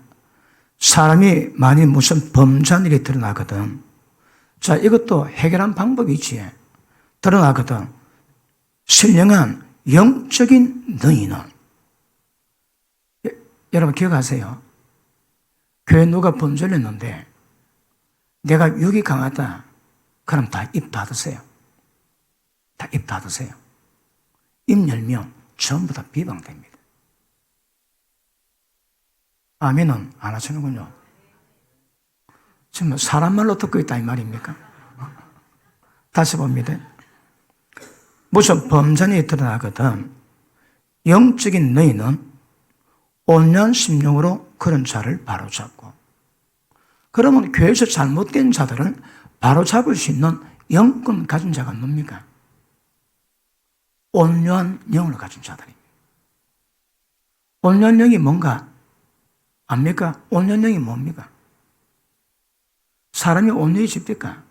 사람이 많이 무슨 범죄한 일이 드러나거든. 자, 이것도 해결한 방법이 있지. 드러나거든. 신령한 영적인 너희는. 여러분 기억하세요. 교회 누가 범죄를 했는데 내가 육이 강하다. 그럼 다 입 닫으세요. 다 입 닫으세요. 입 열면 전부 다 비방됩니다. 아멘은 안 하시는군요. 지금 사람 말로 듣고 있다 이 말입니까? 다시 봅니다. 무슨 범죄이 드러나거든 영적인 너희는 온유한 심령으로 그런 자를 바로잡고, 그러면 교회에서 잘못된 자들을 바로잡을 수 있는 영권 가진 자가 뭡니까? 온유한 영을 가진 자들입니다. 온유한 영이 뭔가 압니까? 온유한 영이 뭡니까? 사람이 온유해집니까?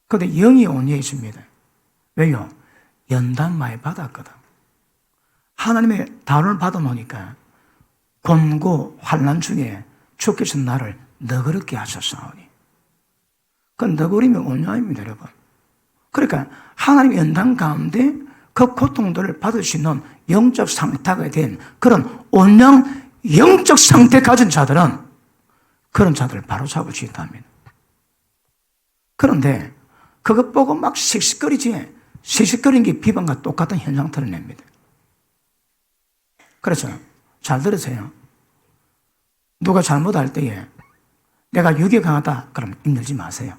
그런데 영이 온유해집니다. 왜요? 연단 많이 받았거든. 하나님의 다룬을 받아놓으니까 권고 환난 중에 주께서 나를 너그럽게 하셨사오니. 그 너그러움이 온유함입니다, 여러분. 그러니까 하나님의 연단 가운데 그 고통들을 받을 수 있는 영적 상태가 된 그런 온유한 영적 상태 가진 자들은 그런 자들을 바로잡을 수 있답니다. 그런데 그것 보고 막 씩씩거리지, 씩씩거리는 게 비방과 똑같은 현상 드러냅니다. 그래서 잘 들으세요. 누가 잘못할 때에 내가 육이 강하다 그럼 입 열지 마세요.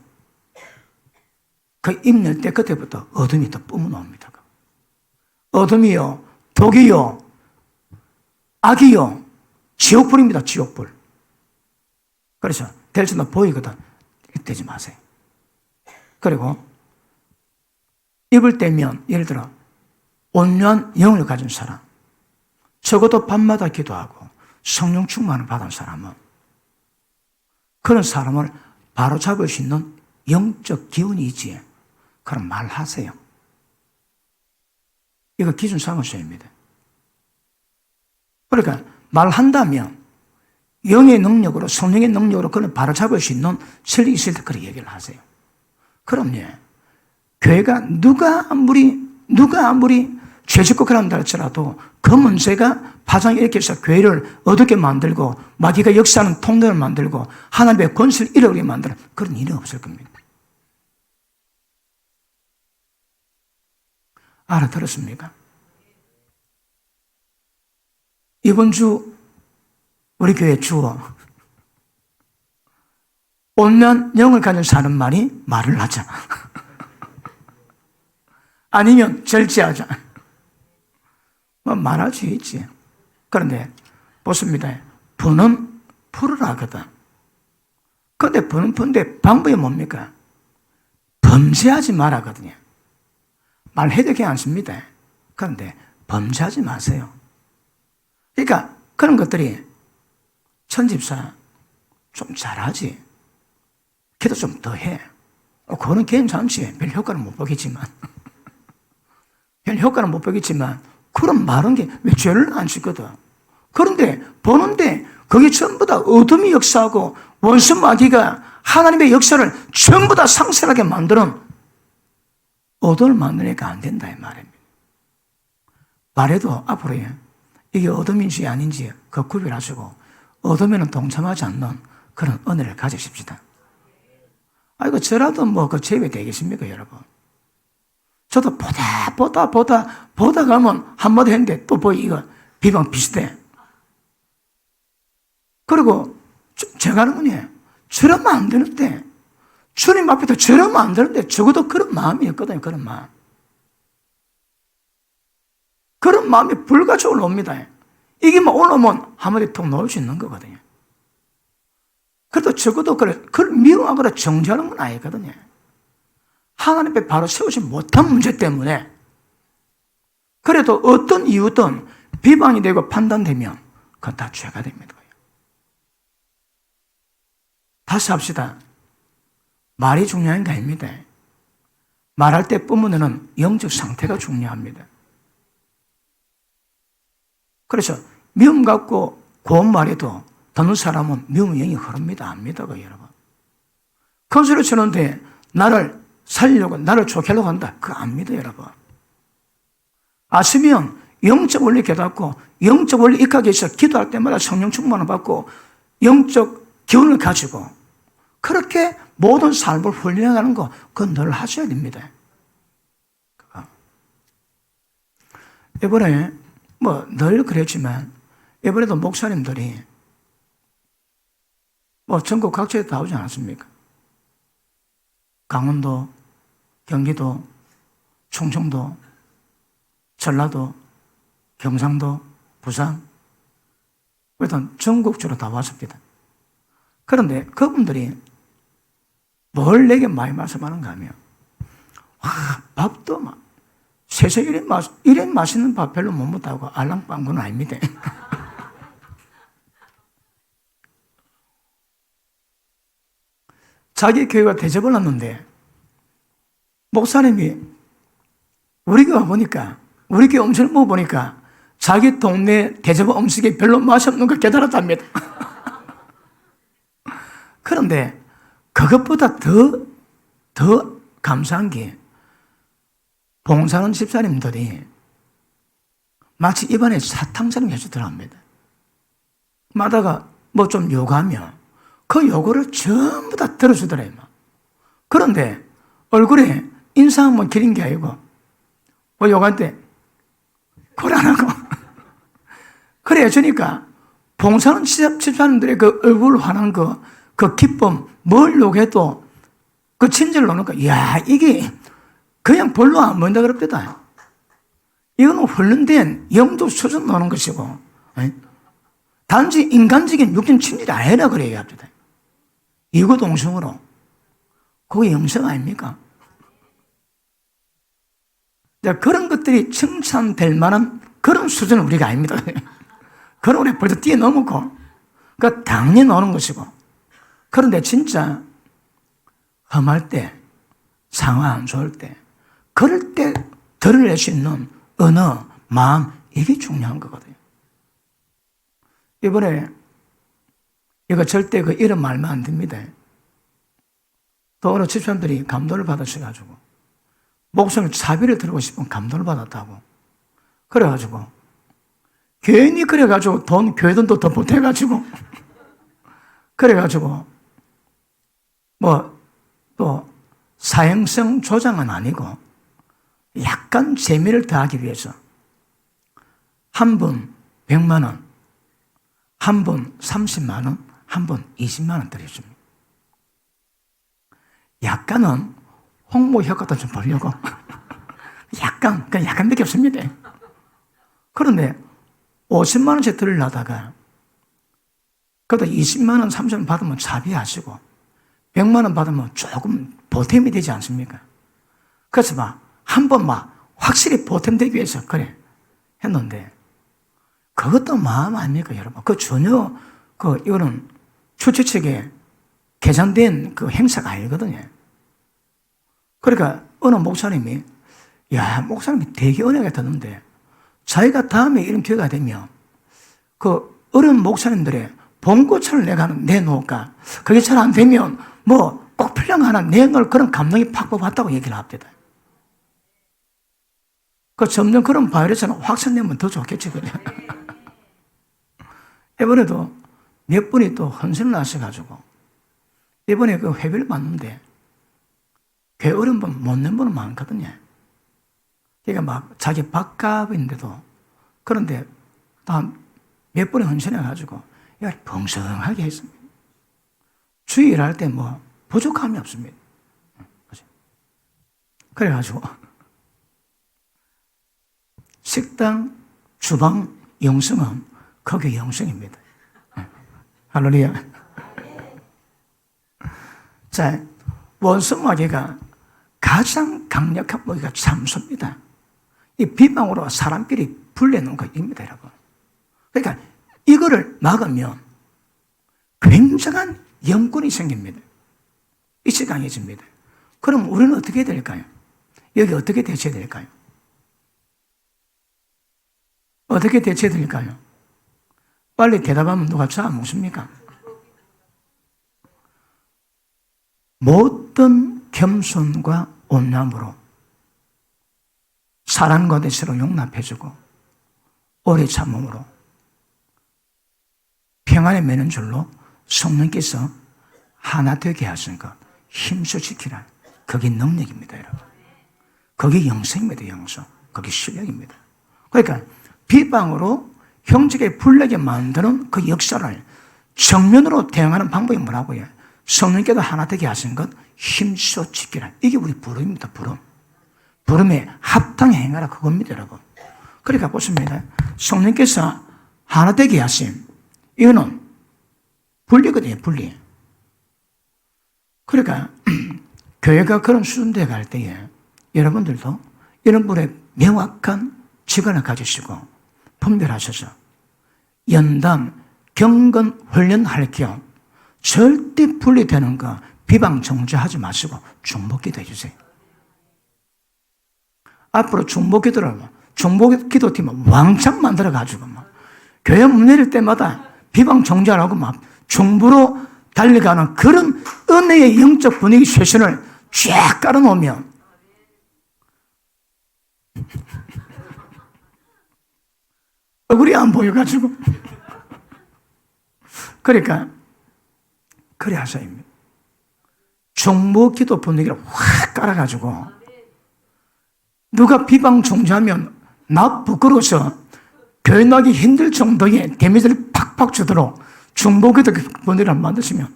그 입 열 때 그때부터 어둠이 더 뿜어나옵니다. 어둠이요, 독이요, 악이요, 지옥불입니다. 지옥불. 그래서 될 수는 보이거든. 되지 마세요. 그리고 입을 떼면 예를 들어 온유한 영을 가진 사람, 적어도 밤마다 기도하고 성령 충만을 받은 사람은 그런 사람을 바로잡을 수 있는 영적 기운이 있지. 그럼 말하세요. 이거 기준 삼으셔야입니다. 그러니까 말한다면 영의 능력으로, 성령의 능력으로 그걸 바로잡을 수 있는 설리 있을 때 그렇게 얘기를 하세요. 그럼 교회가 누가 아무리 죄짓고 그런다 할지라도 그 문제가 파장을 일으켜서 교회를 어둡게 만들고 마귀가 역사하는 통로를 만들고 하나님의 권세를 잃어버리게 만드는 그런 일이 없을 겁니다. 알아들었습니까? 이번 주 우리 교회 주어 온유한 영을 가진 사는 말이 말을 하자. 아니면 절제하자. 뭐 말할 수 있지. 그런데 보십니다. 분은 풀으라 하거든. 그런데 분은 푸는데 방법이 뭡니까? 범죄하지 말하거든요. 말해도 괜찮습니다. 그런데 범죄하지 마세요. 그러니까 그런 것들이 천집사 좀 잘하지. 기도 좀 더 해. 그거는 괜찮지. 별 효과는 못 보겠지만. 별 효과는 못 보겠지만 그런 말은 게 왜 죄를 안 짓거든. 그런데 보는데 그게 전부 다 어둠이 역사하고 원수 마귀가 하나님의 역사를 전부 다 상실하게 만드는 어둠을 만드니까 안 된다 이 말입니다. 말해도 앞으로 이게 어둠인지 아닌지 그 구별하시고 어둠에는 동참하지 않는 그런 은혜를 가지십시다. 아이고 저라도 뭐 그 제외 되겠습니까 여러분? 저도 보다 가면 한마디 했는데 또 이거 비방 비슷해. 그리고 제가 하는 거니 저러면 안 되는데 주님 앞에도 저러면 안 되는데 적어도 그런 마음이었거든요. 그런 마음. 그런 마음이 불같이 올라옵니다. 이게 뭐 올라오면 한마디 톡 놓을 수 있는 거거든요. 그래도 적어도 그걸 미워하거나 정죄하는 건 아니거든요. 하나님 앞에 바로 세우지 못한 문제 때문에 그래도 어떤 이유든 비방이 되고 판단되면 그건 다 죄가 됩니다. 다시 합시다. 말이 중요한 게 아닙니다. 말할 때 뿜어내는 영적 상태가 중요합니다. 그래서 미움 갖고 고운 말에도 듣는 사람은 미움의 영이 흐릅니다. 압니다, 그 여러분. 큰 소리 치는데 나를 살리려고, 나를 좋게 하려고 한다. 그거 압니다, 여러분. 아시면 영적 원리 깨닫고 영적 원리 익하게 해서 기도할 때마다 성령 충만을 받고 영적 기운을 가지고 그렇게 모든 삶을 훈련하는 거 그건 늘 하셔야 됩니다. 이번에 뭐 늘 그랬지만 이번에도 목사님들이 뭐 전국 각지에 다 오지 않았습니까? 강원도, 경기도, 충청도, 전라도, 경상도, 부산, 일단 전국적으로 다 왔습니다. 그런데 그분들이 뭘 내게 많이 말씀하는가 하면, 밥도 막, 세상 이래 맛있는 밥 별로 못 먹다고 알랑방구는 아닙니다. 자기 교회가 대접을 했는데, 목사님이 우리 교회 보니까, 우리 교회 음식을 먹어보니까, 자기 동네 대접 음식이 별로 맛이 없는 걸 깨달았답니다. 그런데, 그것보다 더 감사한 게, 봉사하는 집사님들이 마치 입안에 사탕처럼 해주더랍니다. 마다가 뭐 좀 요구하면 그 요구를 전부 다 들어주더래요. 그런데 얼굴에 인사 한번 기린 게 아니고 뭐 요구할 때 그걸 안 하고 그래 해주니까 봉사하는 집사님들의 그 얼굴 환한 그 기쁨 뭘 요구해도 그 친절을 놓으니까 이야 이게 그냥 별로 안 보인다 그럽니다. 이거는 훈련된 영적 수준 노는 것이고, 단지 인간적인 육신 친질이 아니라 그래야 합니다. 이구동성으로. 그게 영성 아닙니까? 그런 것들이 칭찬될 만한 그런 수준은 우리가 아닙니다. 그런 우리 벌써 뛰어넘고, 그 당연히 노는 것이고. 그런데 진짜 험할 때, 상황 안 좋을 때, 그럴 때 드러낼 수 있는 언어, 마음, 이게 중요한 거거든요. 이번에, 이거 절대 그 이름 말면 안 됩니다. 또 어느 집사님들이 감동을 받으셔가지고, 목숨을 자비를 드리고 싶은 감동을 받았다고. 그래가지고, 괜히 그래가지고 교회 돈도 더 보태가지고, 그래가지고, 뭐, 또, 사행성 조장은 아니고, 약간 재미를 더하기 위해서 한 분 100만 원, 한 분 30만 원, 한 분 20만 원 드렸습니다. 약간은 홍보 효과도 좀 보려고 그냥 약간밖에 없습니다. 그런데 50만 원씩 드리려다가 그래도 20만 원, 30만 원 받으면 자비하시고 100만 원 받으면 조금 보탬이 되지 않습니까? 그래서 한 번 확실히 보탬되기 위해서 그래 했는데 그것도 마음 아닙니까 여러분? 그 전혀 이거는 출처 측에 계산된 그 행사가 아니거든요. 그러니까 어느 목사님이 목사님이 되게 은혜가 되는데 자기가 다음에 이런 기회가 되면 그 어른 목사님들의 본고차를 내놓을까? 그게 잘 안 되면 꼭 필량 하나 내놓을 그런 감동이 팍 뽑았다고 얘기를 합니다. 점점 그런 바이러스는 확산되면 더 좋겠지, 그래. 이번에도 몇 분이 또 헌신을 하셔가지고, 이번에 그 회비를 받는데, 꽤 어려운 분 못 낸 분은 많거든요. 그러니까 자기 밥값인데도, 그런데 다음 몇 분이 헌신해가지고, 풍성하게 했습니다. 주일 일할 때 부족함이 없습니다. 그래가지고, 식당, 주방, 영성은 거기 영성입니다. 할렐루야. 자, 원수마귀가 가장 강력한 무기가 참소입니다. 이 비방으로 사람끼리 불내는 것입니다, 여러분. 그러니까 이거를 막으면 굉장한 영권이 생깁니다. 이치 강해집니다. 그럼 우리는 어떻게 해야 될까요? 여기 어떻게 대처해야 될까요? 어떻게 대처해야 될까요? 빨리 대답하면 누가 차 안 먹습니까? 모든 겸손과 온유함으로 사랑과 대시로 용납해주고 오래 참음으로 평안에 매는 줄로 성령께서 하나 되게 하신 것 힘써 지키라. 그게 능력입니다, 여러분. 그게 영성입니다, 영성. 그게 실력입니다. 그러니까 비방으로 형제에게 불리게 만드는 그 역사를 정면으로 대응하는 방법이 뭐라고요? 성령께서 하나 되게 하신 것 힘써 지키라. 이게 우리 부름입니다, 부름. 부름에 합당히 행하라 그겁니다, 여러분. 그러니까 보십니다. 성령께서 하나 되게 하심. 이거는 분리거든요, 분리. 그러니까 교회가 그런 수준대에 갈 때에 여러분들도 이런 분의 명확한 직원을 가지시고 분별하셔서 연담, 경건, 훈련할 겸 절대 분리되는 거 비방 정죄하지 마시고 중보기도 해주세요. 앞으로 중보기도팀을 왕창 만들어가지고 교회 문 열릴 때마다 비방 정죄하라고 막 중부로 달려가는 그런 은혜의 영적 분위기 쇄신을 쫙 깔아놓으면 얼굴이 안 보여가지고 그러니까 그래 하셔입니다. 중보기도 분위기를 확 깔아가지고 누가 비방 정죄하면 나 부끄러워서 교회 나기 힘들 정도의 데미지를 팍팍 주도록 중보기도 분위기를 만드시면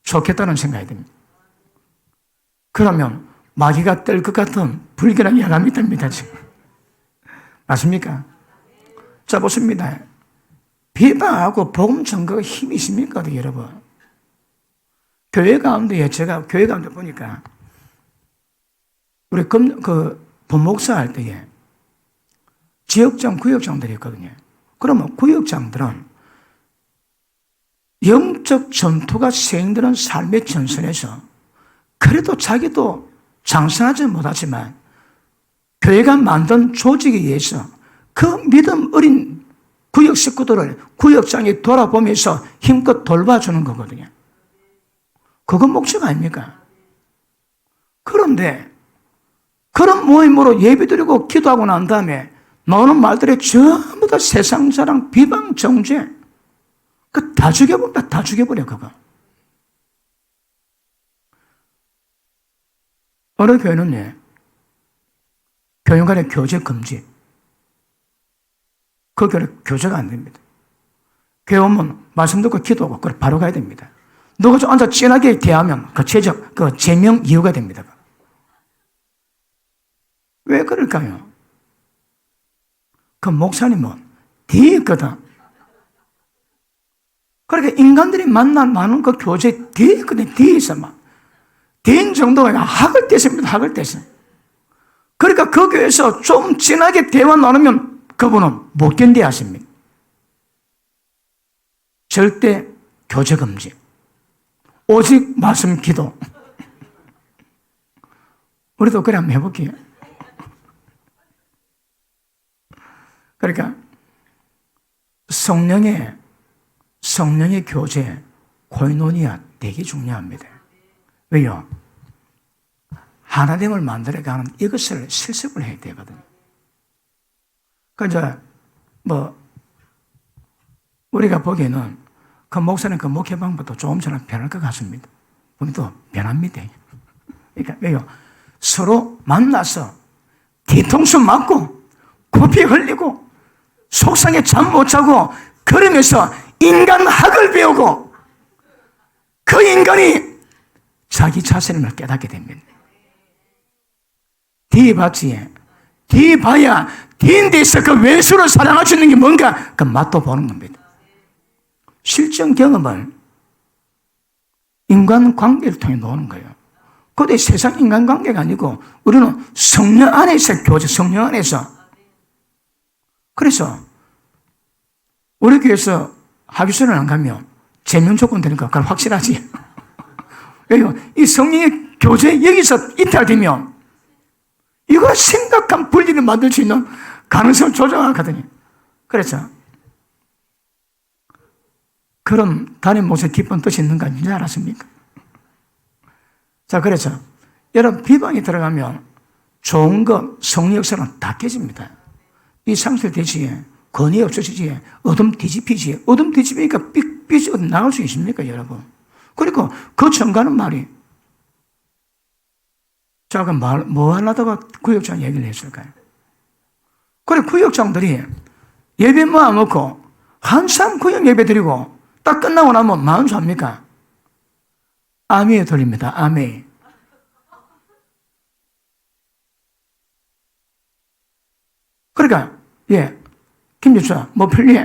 좋겠다는 생각이 듭니다. 그러면 마귀가 뜰 것 같은 불길한 예감이 듭니다, 지금. 맞습니까? 자, 보십니다. 비방하고 복음 전거가 힘이 있습니까, 여러분? 교회 가운데, 제가 교회 가운데 보니까, 우리 본목사 할 때에 지역장, 구역장들이 있거든요. 그러면 구역장들은 영적 전투가 시행되는 삶의 전선에서 그래도 자기도 장성하지 못하지만 교회가 만든 조직에 의해서 그 믿음 어린 구역 식구들을 구역장이 돌아보면서 힘껏 돌봐주는 거거든요. 그건 목적 아닙니까? 그런데 그런 모임으로 예배드리고 기도하고 난 다음에 나오는 말들이 전부 다 세상 자랑, 비방, 정죄. 그 다 죽여버린다. 다 죽여버려, 그거. 어느 교회는요, 교회 간의 교제 금지. 그 교회는 교제가 안 됩니다. 교회 오면 말씀 듣고 기도하고, 그걸 바로 가야 됩니다. 누가 좀 앉아 진하게 대하면 그 제명 이유가 됩니다. 왜 그럴까요? 그 목사님은 뒤에 있거든. 그러니까 인간들이 많은 그 교제 뒤에 있거든. 뒤에 있어, 막. 뒤인 정도가 학을 떼습니다. 학을 떼서. 그러니까 그 교회에서 좀 진하게 대화 나누면 그분은 못 견뎌 하십니다. 절대 교제 금지. 오직 말씀 기도. 우리도 그래 한번 해볼게요. 그러니까 성령의 교제, 코이노니아 되게 중요합니다. 왜요? 하나됨을 만들어가는 이것을 실습을 해야 되거든요. 그러니까 우리가 보기에는 그 목사님 그 목회 방법도 조금씩 변할 것 같습니다. 우리도 변합니다. 그러니까 왜요? 서로 만나서 뒤통수 맞고 코피 흘리고 속상해 잠 못 자고 그러면서 인간학을 배우고 그 인간이 자기 자신을 깨닫게 됩니다. 뒤에 봤지. 뒤에 봐야 뒤인 데서 그 외수를 사랑할 수 있는 게 뭔가 그 맛도 보는 겁니다. 실전 경험을 인간관계를 통해 놓는 거예요. 그런데 세상 인간관계가 아니고 우리는 성령 안에서 교제, 성령 안에서. 그래서 우리 교회에서 학교수련을 안 가면 제명 조건 되니까 그건 확실하지. 왜요? 이 성령의 교제 여기서 이탈되면 이거 심각한 분리를 만들 수 있는 가능성을 조정하거든요. 그래서 그런 담임 목사의 깊은 뜻이 있는가 이제 알았습니까? 자, 그래서 여러분 비방이 들어가면 좋은 것, 성리 역사는 다 깨집니다. 이 상실 되지에 권위 없어지지에 어둠 뒤집히지에 어둠 뒤집히니까 빛이 어디 나올 수 있습니까, 여러분? 그리고 그 청가는 말이 자, 그럼 뭐 하려다가 구역장 얘기를 했을까요? 그래, 구역장들이 예배 모아 놓고 한참 구역 예배 드리고 딱 끝나고 나면 마음 삽니까? 아멘이 들립니다. 아멘. 그러니까, 예, 김주차, 뭐 편리해.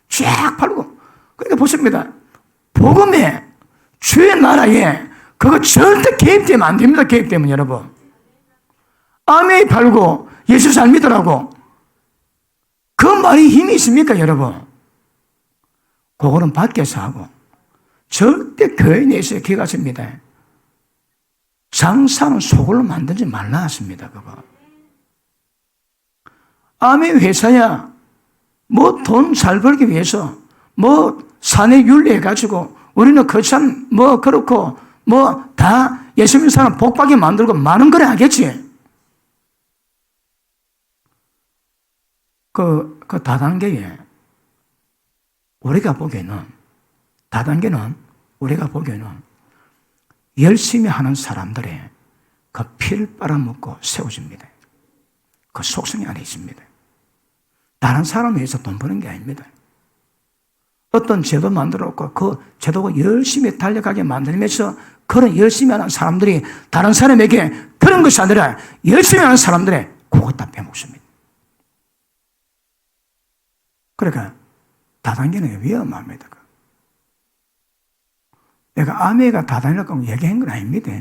쫙 팔고. 그러니까 보십니다. 복음에, 주의 나라에, 그거 절대 개입되면 안 됩니다. 개입되면 여러분. 아멘이 팔고, 예수 잘 믿으라고. 그 말이 힘이 있습니까, 여러분? 그거는 밖에서 하고, 절대 교회 내에서 기가십니다. 장사는 속으로 만들지 말라 했습니다, 그거. 아멘 회사야, 뭐 돈 잘 벌기 위해서, 뭐 사내 윤리해가지고, 우리는 거참, 뭐 그렇고, 뭐 다 예수 믿는 사람 복받게 만들고 많은 거래 하겠지. 그 다단계에, 우리가 보기에는, 다단계는 우리가 보기에는 열심히 하는 사람들의 그 피를 빨아먹고 세워집니다. 그 속성이 안에 있습니다. 다른 사람에 의해서 돈 버는 게 아닙니다. 어떤 제도 만들어놓고 그 제도가 열심히 달려가게 만들면서 그런 열심히 하는 사람들이 다른 사람에게 그런 것이 아니라 열심히 하는 사람들의 그것 다 빼먹습니다. 그러니까 다단계는 위험합니다. 내가 아메가 다단계라고 얘기한 건 아닙니다.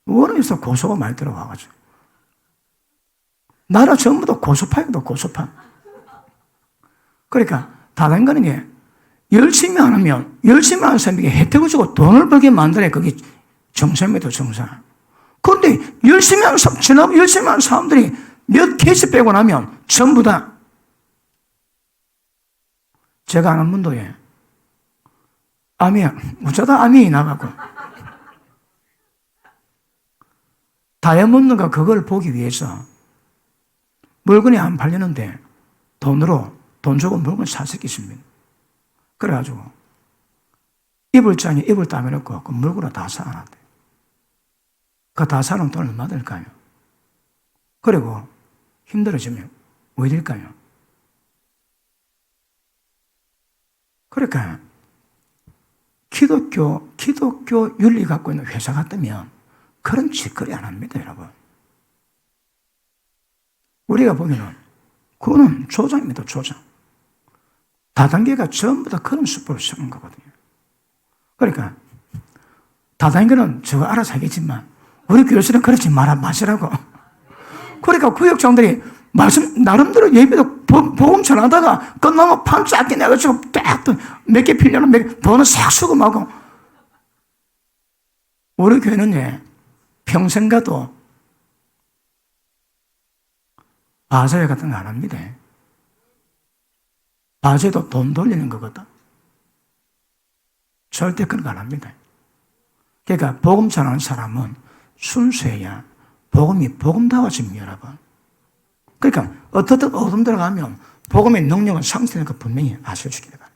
원에서 고소가 많이 들어와가지고 나라 전부 다 고소파이거든, 고소파. 그러니까 다단계는 게 열심히 하면 열심히 하는 사람에게 혜택을 주고 돈을 벌게 만들어야 그게 정상입니다, 정상. 그런데 열심히 하는 사람, 지나고 열심히 하는 사람들이 몇 케이스 빼고 나면 전부 다 제가 아는 분도에 암이, 어쩌다 암이 나가고 다이아몬드가 그걸 보기 위해서 물건이 안 팔리는데 돈 주고 물건 사서 있습니다. 그래가지고 입을 장에 입을 따매놓고 그 물건을 다 사놨대. 그 다 사놓은 돈을 얼마 들까요? 그리고 힘들어지면 왜 될까요? 그러니까 기독교 윤리 갖고 있는 회사 같으면 그런 짓거리 안 합니다, 여러분. 우리가 보면은 그거는 조장입니다, 조장. 다단계가 전부 다 그런 수법을 쓰는 거거든요. 그러니까 다단계는 저거 알아서 하겠지만 우리 교수는 그러지 마시라고. 그러니까 구역장들이 말씀 나름대로 예배도 복음 전하다가 끝나면 판 짧게 내가지고 딱 몇 개 필려면 돈을 싹 수금하고. 우리 교회는 평생 가도 바자회 같은 거 안 합니다. 바자회도 돈 돌리는 거거든. 절대 그런 거 안 합니다. 그러니까 복음 전하는 사람은 순수해야 복음이 복음다워집니다, 여러분. 그러니까 어떻든 어둠 들어가면 복음의 능력은 상승되는 거 분명히 아셔주기 바랍니다.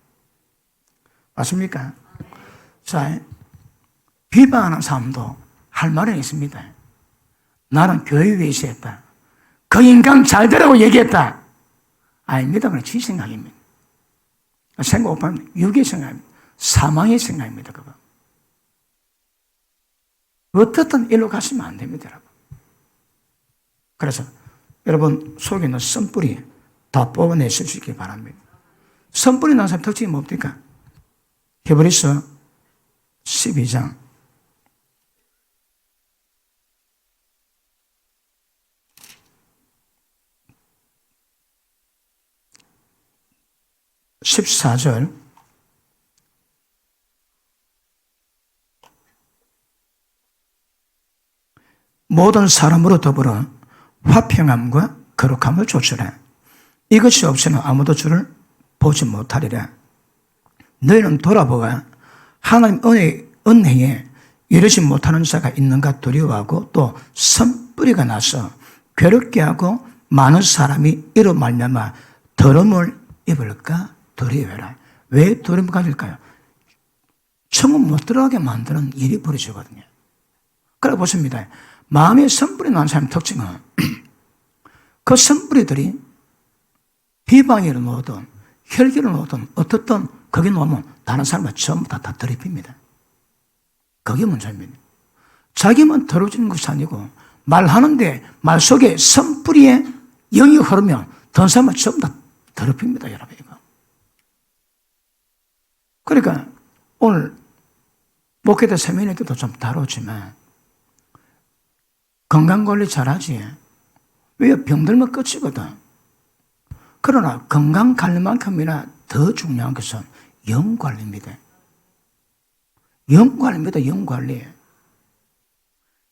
맞습니까? 자, 비방하는 사람도 할 말은 있습니다. 나는 교회 위에서 했다. 그 인간 잘 되라고 얘기했다. 아닙니다. 그건 지 생각입니다. 생각 못하면 유괴 생각입니다. 사망의 생각입니다. 그거. 어떻든 일로 가시면 안 됩니다, 여러분. 그래서 여러분 속에 있는 선뿌리 다 뽑아내실 수 있길 바랍니다. 선뿌리 난 사람 특징이 뭡니까? 히브리서 12장 14절 모든 사람으로 더불어 화평함과 거룩함을 좇으라. 이것이 없이는 아무도 주를 보지 못하리라. 너희는 돌아보아 하나님 은혜에 이르지 못하는 자가 있는가 두려워하고 또 선뿌리가 나서 괴롭게 하고 많은 사람이 이로 말미암아 더러움을 입을까 두려워해라. 왜 두려움을 가질까요? 천국 못 들어가게 만드는 일이 벌어지거든요. 그래 보십니다. 마음에 선뿌리 나는 사람의 특징은 그 선뿌리들이 비방이로 놓든 혈기로 놓든 어떻든 거기 놓으면 다른 사람과 전부 다 더럽힙니다. 그게 문제입니다. 자기만 더러워지는 것이 아니고 말하는데 말 속에 선뿌리에 영이 흐르면 다른 사람은 전부 다 더럽힙니다. 여러분 이거. 그러니까 오늘 목회자 세미나 때도 좀 다뤘지만 건강관리 잘하지. 왜 병들면 끝이거든. 그러나 건강관리만큼이나 더 중요한 것은 영관리입니다. 영관리입니다. 영관리.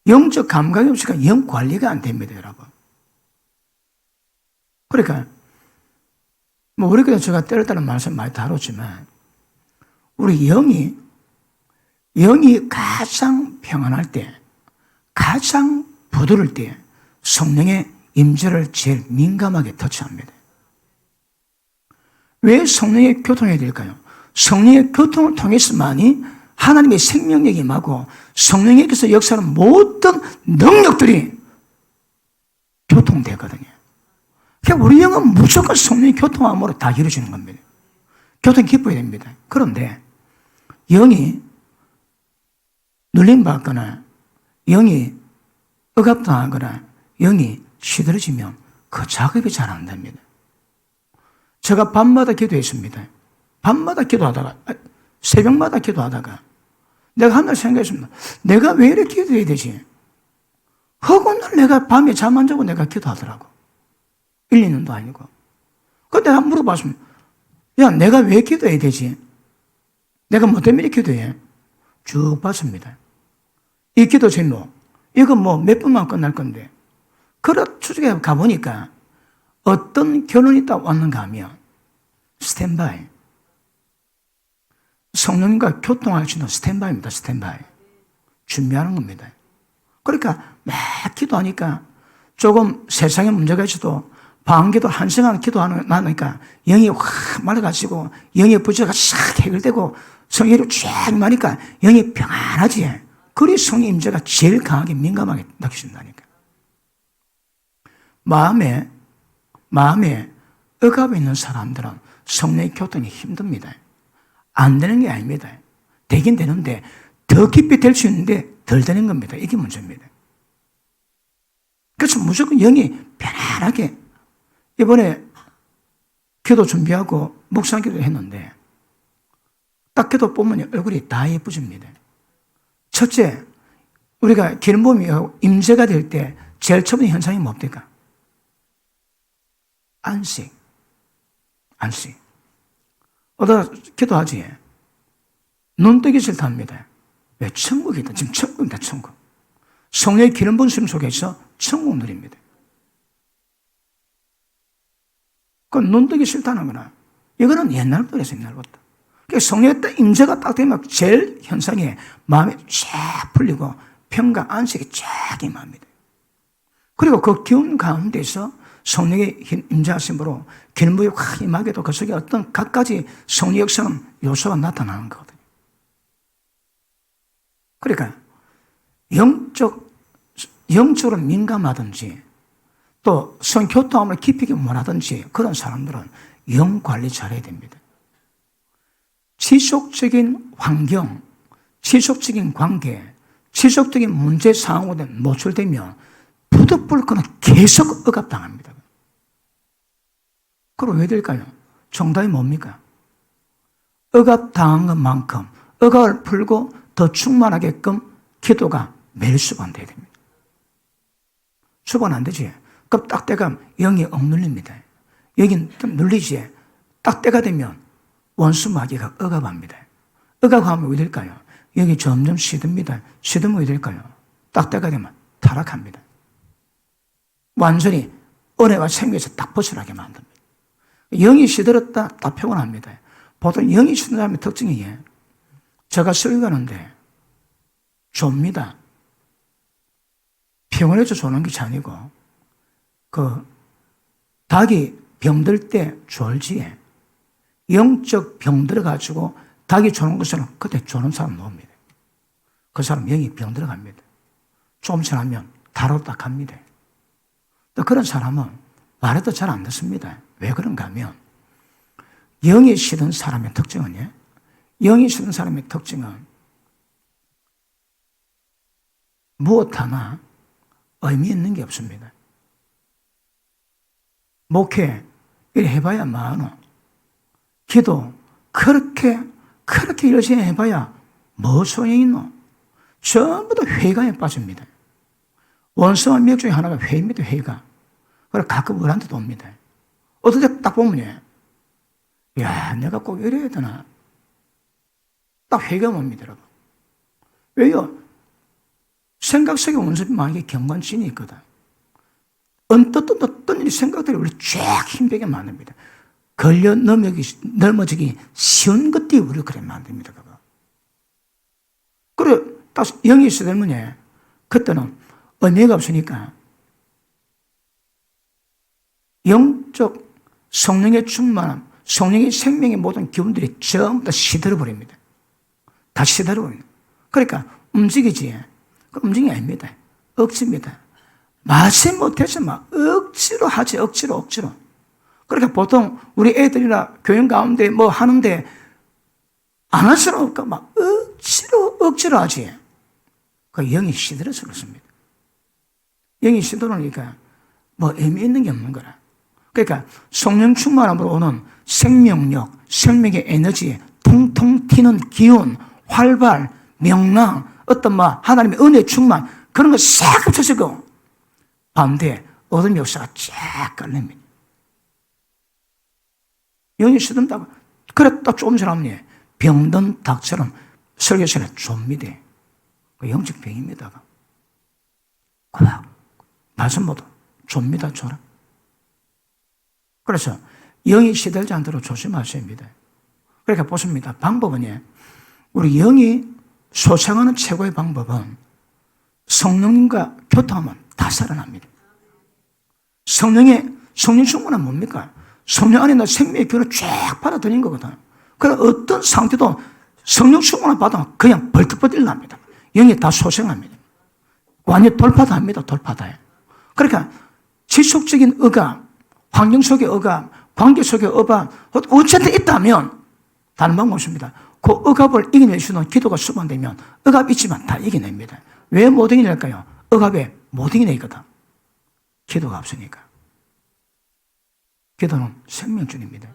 영적 감각이 없으니까 영관리가 안 됩니다. 여러분. 그러니까 우리가 제가 때를 따라 말씀 많이 다뤘지만 우리 영이 가장 평안할 때, 가장 부드러울 때 성령의 임재를 제일 민감하게 터치합니다. 왜 성령의 교통해야 될까요? 성령의 교통을 통해서만이 하나님의 생명력이 임하고 성령에게서 역사하는 모든 능력들이 교통되거든요. 그러니까 우리 영은 무조건 성령의 교통함으로 다 이루어지는 겁니다. 교통이 기뻐야 됩니다. 그런데 영이 눌림받거나 영이 억압당하거나 영이 시들어지면 그 작업이 잘 안 됩니다. 제가 밤마다 기도했습니다. 밤마다 기도하다가 새벽마다 기도하다가 내가 한날 생각했습니다. 내가 왜 이렇게 기도해야 되지? 허구날 내가 밤에 잠 안 자고 내가 기도하더라고. 1, 2년도 아니고. 그때 내가 물어봤습니다. 야, 내가 왜 기도해야 되지? 내가 뭐 때문에 기도해? 쭉 봤습니다. 이 기도 제목, 이거 몇 분만 끝날 건데. 그래, 추적해 가보니까 어떤 결론이 딱 왔는가 하면 스탠바이. 성령님과 교통할 수 있는 스탠바이입니다. 스탠바이. 준비하는 겁니다. 그러니까 막 기도하니까 조금 세상에 문제가 있어도 방기도 1시간 기도하니까 영이 확 말아가지고 영의 부재가 싹 해결되고 성령이 쫙 임하니까 영이 평안하지. 그리 성령 임재가 제일 강하게 민감하게 느껴진다니까. 마음에 억압이 있는 사람들은 성령의 교통이 힘듭니다. 안 되는 게 아닙니다. 되긴 되는데 더 깊이 될 수 있는데 덜 되는 겁니다. 이게 문제입니다. 그래서 무조건 영이 편안하게 이번에 기도 준비하고 묵상 기도 했는데 딱 기도 보면 얼굴이 다 예뻐집니다. 첫째, 우리가 기름 부음이 임재가 될 때 제일 첫 번째 현상이 뭡니까? 안식. 어디다 기도하지? 눈 뜨기 싫답니다. 왜? 천국이다. 지금 천국이다, 천국. 성령의 기름 부으심 속에서 천국 누립니다. 그건 눈 뜨기 싫다는 거나, 이거는 옛날부터 그래서 옛날부터. 성령의 임재가 딱 되면 제일 현상이 마음이 쫙 풀리고 평강, 안식이 쫙 임합니다. 그리고 그 기운 가운데서 성령의 임재하심으로 기름 부음이 확 임하게도 그 속에 어떤 갖가지 성령 역사는 요소가 나타나는 거거든요. 그러니까 영적으로 민감하든지 또 성교통함을 깊이 있게 원하든지 그런 사람들은 영 관리 잘해야 됩니다. 지속적인 환경, 지속적인 관계, 지속적인 문제 상황으로 노출되면 부득불거는 계속 억압당합니다. 그럼 왜 될까요? 정답이 뭡니까? 억압당한 것만큼 억압을 풀고 더 충만하게끔 기도가 매일 수반돼야 됩니다. 수반 안 되지? 그럼 딱 때가 영이 억눌립니다. 여긴 눌리지? 딱 때가 되면 원수 마귀가 억압합니다. 억압하면 왜 될까요? 여기 점점 시듭니다. 시드면 왜 될까요? 딱 때가 되면 타락합니다. 완전히 은혜와 생명에서 딱 벗어나게 만듭니다. 영이 시들었다 딱 표현합니다. 보통 영이 시든 사람의 특징이 제가 설교하는데 좁니다. 평온해서 조는 것이 아니고 닭이 병들 때 졸지 영적 병 들어가지고 닭이 조는 것은 그때 조는 사람 나옵니다. 그 사람 영이 병 들어갑니다. 좀 지나면 다로 딱 갑니다. 또 그런 사람은 말해도 잘 안 듣습니다. 왜 그런가 하면 영이 시든 사람의 특징은 영이 시든 사람의 특징은 무엇 하나 의미 있는 게 없습니다. 목회 이래 해봐야 많어. 기도 그렇게 열심히 해봐야 뭐 소용이 있노? 전부 다 회의감에 빠집니다. 원성한 미역 중에 하나가 회의입니다. 회의가. 그래서 가끔 어른한테도 옵니다. 어떨 때 딱 보면 야, 내가 꼭 이래야 되나? 딱 회의감 옵니다. 여러분. 왜요? 생각 속에 원수이 많은 게 경관신이 있거든. 언뜻 일이 생각들이 우리 쫙 힘들게 만듭니다. 걸려 넘어지기 쉬운 것들이 우리를 그래 만듭니다. 그거. 그래, 딱 영이 있어야 되면 그때는 의미가 없으니까 영적 성령의 충만함, 성령의 생명의 모든 기운들이 전부 다 시들어버립니다. 다 시들어버립니다. 그러니까 움직이지. 그 움직임이 아닙니다. 억지입니다. 마치 못해서 막 억지로 하지, 억지로. 그러니까 보통 우리 애들이나 교인 가운데 뭐 하는데 안 할 수는 없고 막 억지로 하지. 그 영이 시들어서 그렇습니다. 영이 시들어오니까 뭐 의미 있는 게 없는 거라. 그러니까 성령 충만함으로 오는 생명력, 생명의 에너지, 통통 튀는 기운, 활발, 명랑, 어떤 뭐 하나님의 은혜 충만 그런 거 싹 합쳐지고 반대 어둠 역사가 쫙 깔립니다. 영이 시든다고 그래 딱 조금 전에 병든 닭처럼 설교시간에 좁니다. 그 영적 병입니다. 말씀 모두 좁니다. 졸아. 그래서 영이 시들지 않도록 조심하셔야 합니다. 그러니까 보십니다. 방법은 우리 영이 소생하는 최고의 방법은 성령님과 교통하면 다 살아납니다. 성령 충만은 뭡니까? 성령 안에 나 생명의 기운을 쫙 받아들인 거거든. 그래서 어떤 상태도 성령 충만을 받으면 그냥 벌떡벌떡 일어납니다. 영이 다 소생합니다. 완전히 돌파도 합니다. 돌파다. 그러니까 지속적인 억압, 환경 속의 억압, 관계 속의 억압, 어쨌든 있다면 다른 방법 없습니다. 그 억압을 이겨낼 수 있는 기도가 수반되면 억압 있지만 다 이겨냅니다. 왜 못 이겨낼까요? 억압에 못 이겨내거든. 기도가 없으니까. 기도는 생명줄입니다.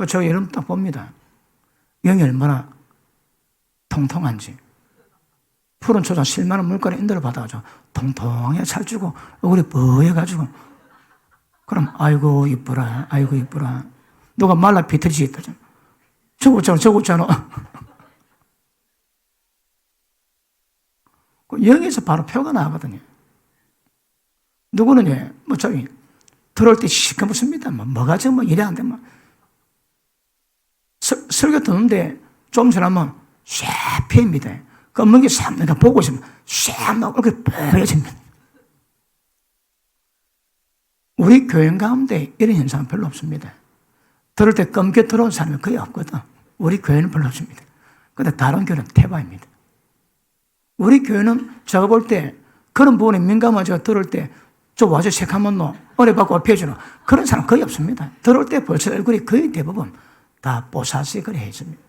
저 여러분 딱 봅니다. 영이 얼마나 통통한지. 푸른 초장 실만한 물건에 인도를 받아가지고 통통하게 살찌고 얼굴이 뻐해가지고 그럼 아이고 이쁘라 아이고 이쁘라 누가 말라 비틀지 있다 저거 있잖아 영에서 바로 표가 나거든요. 누구는 뭐 저기 들어올 때 시커멓습니다. 뭐가 뭐 이래 안 되면 설교 듣는데 좀 지나면 쫙 패입니다. 검은 게 싹 내가 보고 있으면 쫙 나고 얼굴이 뽀얘집니다. 우리 교인 가운데 이런 현상은 별로 없습니다. 들을 때 검게 들어온 사람이 거의 없거든. 우리 교회는 별로 없습니다. 그런데 다른 교회는 대박입니다. 우리 교회는 제가 볼 때 그런 부분에 민감하지가 들을 때 저 와서 색한번 놓 은혜 받고 업혀주는 그런 사람 거의 없습니다. 들을 때 벌써 얼굴이 거의 대부분 다 뽀사시 그래 해집니다.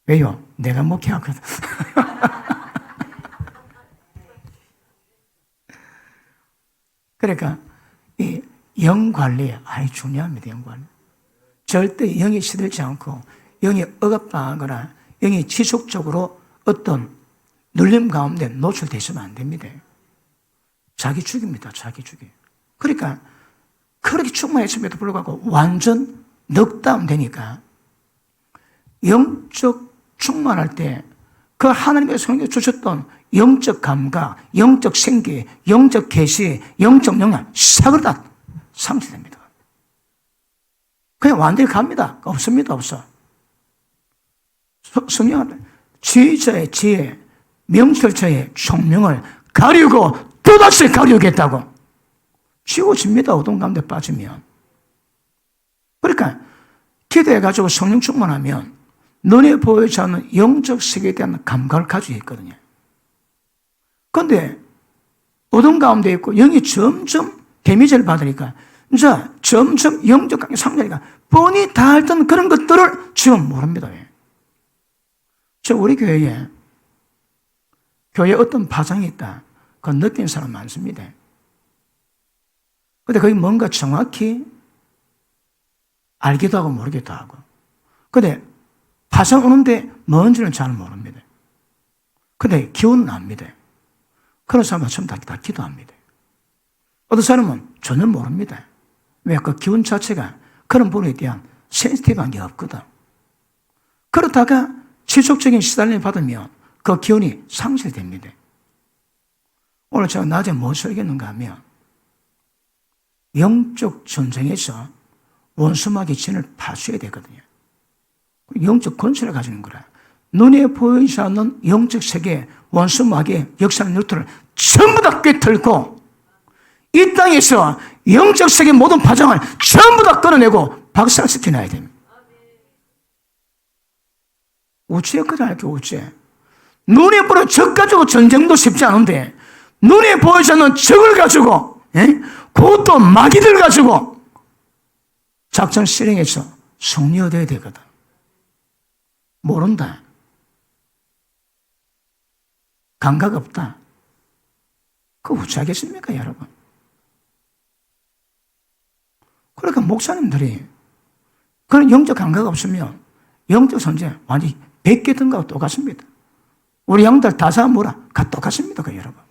왜요? 내가 목회하거든. 그러니까 이 영 관리 아주 중요합니다. 영 관리. 절대 영이 시들지 않고 영이 억압당하거나 영이 지속적으로 어떤 눌림 가운데 노출되어 있으면 안 됩니다. 자기 죽입니다. 자기 죽이. 그러니까 그렇게 충만했음에도 불구하고 완전 넉다운 되니까 영적 충만할 때 그 하나님의 성령이 주셨던 영적 감각, 영적 생기, 영적 계시, 영적 영향 싹을 다 상실됩니다. 그냥 완전히 갑니다. 없습니다. 없어. 성령은 지혜자의 지혜, 명철자의 총명을 가리고 또다시 가리우겠다고. 지워집니다. 어둠 가운데 빠지면. 그러니까 기도해가지고 성령 충만하면 눈에 보이지 않는 영적 세계에 대한 감각을 가지고 있거든요. 그런데 어둠 가운데 있고 영이 점점 데미지를 받으니까 이제 점점 영적 관계 상자니까 뻔히 다 알던 그런 것들을 지금 모릅니다. 저 우리 교회에 어떤 파장이 있다. 그건 느낀 사람 많습니다. 근데 그게 뭔가 정확히 알기도 하고 모르기도 하고. 근데 파장 오는데 뭔지는 잘 모릅니다. 근데 기운은 압니다. 그런 사람은 처음 다 기도합니다. 어떤 사람은 전혀 모릅니다. 왜? 그 기운 자체가 그런 부분에 대한 센시티브한 게 없거든. 그러다가 지속적인 시달림을 받으면 그 기운이 상실됩니다. 오늘 제가 낮에 뭐 설계했는가 하면 영적 전쟁에서 원수마귀 진을 파수해야 되거든요. 영적 권세를 가지는 거라. 눈에 보이지 않는 영적 세계 원수마귀의 역사의 루트를 전부 다 꿰뚫고 이 땅에서 영적 세계 모든 파장을 전부 다 끌어내고 박살시켜놔야 됩니다. 우주에까지 할게 우주에. 눈에 보는 적 가지고 전쟁도 쉽지 않은데 눈에 보이지 않는 적을 가지고 그것도 마귀들 가지고 작전 실행해서 승리 얻어야 되거든. 모른다. 감각 없다. 그거 어찌하겠습니까 여러분? 그러니까 목사님들이 그런 영적 감각 없으면 영적 선제 완전히 100개 든 거하고 똑같습니다. 우리 양들 다 사모라 똑같습니다. 그 여러분.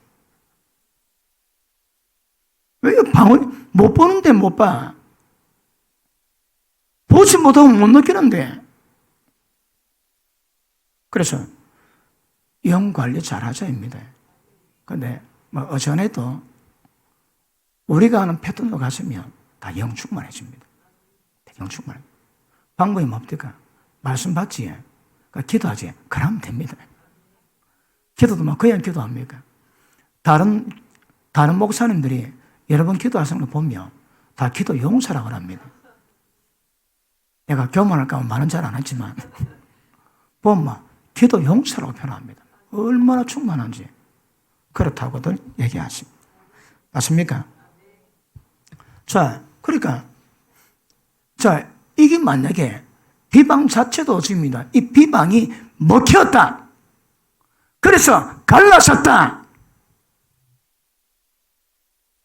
왜 방울 못 보는데 못 봐? 보지 못하고 못 느끼는데. 그래서 영 관리 잘하자입니다. 근데 뭐 어전에도 우리가 하는 패턴으로 가시면 다 영 충만해집니다. 영 충만해. 방법이 뭡니까? 말씀 받지, 기도하지. 그러면 됩니다. 기도도 막 그냥 기도합니까? 다른 목사님들이 여러분 기도하시는 거 보면 다 기도 용사라고 합니다. 내가 교만할까 하면 말은 잘 안 했지만 보면 기도 용사라고 표현합니다. 얼마나 충만한지 그렇다고들 얘기하십니다. 맞습니까? 자, 그러니까 이게 만약에 비방 자체도 어집니다. 이 비방이 먹혔다. 그래서 갈라섰다.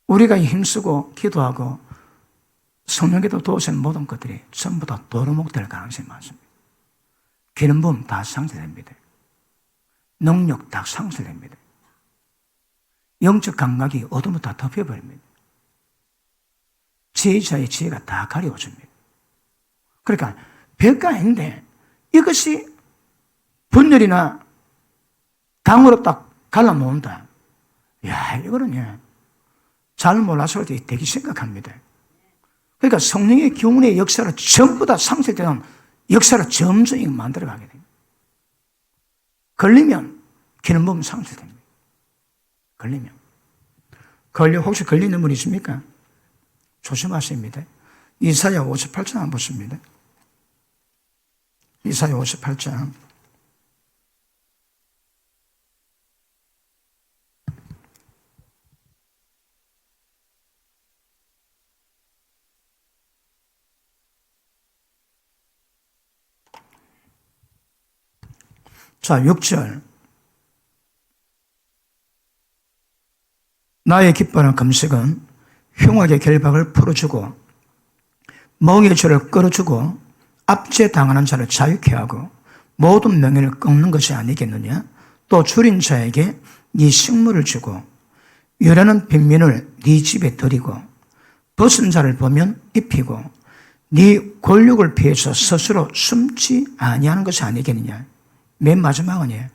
우리가 힘쓰고 기도하고 성령께도 도우시는 모든 것들이 전부 다 도루묵 될 가능성이 많습니다. 기름 부음 다 상실됩니다. 능력 다 상실됩니다. 영적 감각이 어둠을 다 덮여버립니다. 지혜자의 지혜가 다 가려워집니다. 그러니까 별거 아닌데 이것이 분열이나 강으로 딱 갈라놓는다. 야, 이거는 잘 몰라서 되게 심각합니다. 그러니까 성령의 기운의 역사를 전부 다 상실되는 역사를 점점 만들어가게 됩니다. 걸리면 기름 부음 상실됩니다. 혹시 걸리는 분 있습니까? 조심하십니다. 이사야 58장 한번 보십니다. 이사야 58장. 자, 6절. 나의 기뻐하는 금식은 흉악의 결박을 풀어주고 멍의 줄을 끌어주고 압제 당하는 자를 자유케 하고 모든 명예를 꺾는 것이 아니겠느냐? 또 줄인 자에게 네 식물을 주고 유라는 빈민을 네 집에 들이고 벗은 자를 보면 입히고 네 권력을 피해서 스스로 숨지 아니하는 것이 아니겠느냐? 맨 마지막은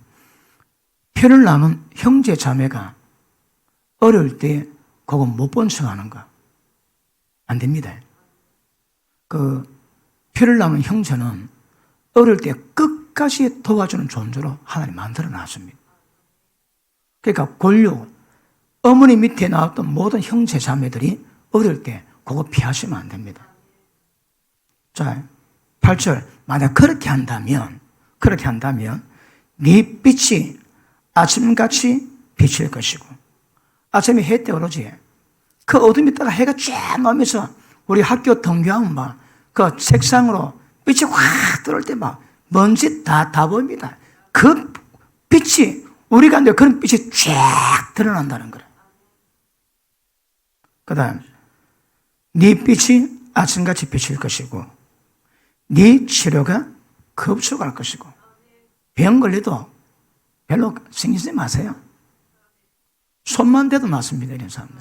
피를 나눈 형제 자매가 어려울 때 그거 못 본 척 하는 거 안 됩니다. 피를 나눈 형제는 어릴 때 끝까지 도와주는 존재로 하나님 만들어 놨습니다. 그러니까 권력, 어머니 밑에 나왔던 모든 형제 자매들이 어릴 때 그거 피하시면 안 됩니다. 자, 8절. 만약 그렇게 한다면 네 빛이 아침같이 비칠 것이고, 아침에 해 떠오르지. 그 어둠이 있다가 해가 쫙 나오면서 우리 학교 등교하면 막 그 책상으로 빛이 확 들어올 때 막 먼지 다 보입니다. 그 빛이 우리가 이제 그런 빛이 쫙 드러난다는 거예요. 그 다음, 네 빛이 아침같이 비칠 것이고, 네 치료가 급속할 것이고, 병 걸려도 별로 신경 쓰지 마세요. 손만 대도 낫습니다, 이런 사람들.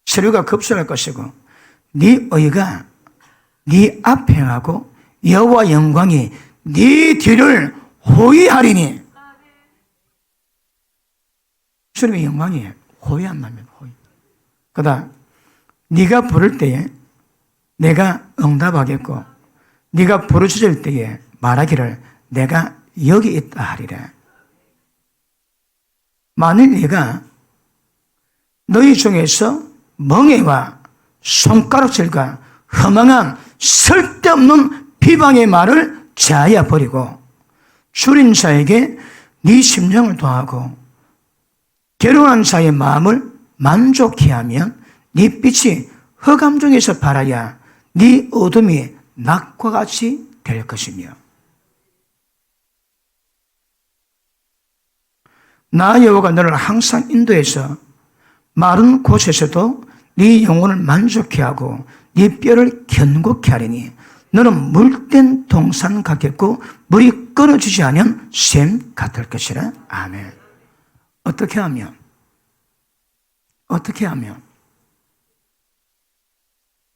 치료가 급속할 것이고, 네 의가 네 앞에 하고 여호와 영광이 네 뒤를 호위하리니. 주님의 영광이 호위 안 납니다. 호위. 그다음, 네가 부를 때에 내가 응답하겠고, 네가 부르짖을 때에 말하기를 내가 여기 있다 하리라. 만일 네가 너희 중에서 멍에와 손가락질과 허망한 쓸데없는 비방의 말을 제하여 버리고 줄인 자에게 네 심령을 도하고 괴로운 자의 마음을 만족케 하면 네 빛이 흑암 중에서 발하여 네 어둠이 낮과 같이 될 것이며, 나 여호와가 너를 항상 인도해서 마른 곳에서도 네 영혼을 만족케 하고 네 뼈를 견고케 하리니 너는 물된 동산 같겠고 물이 끊어지지 않은 샘 같을 것이라. 아멘. 어떻게 하면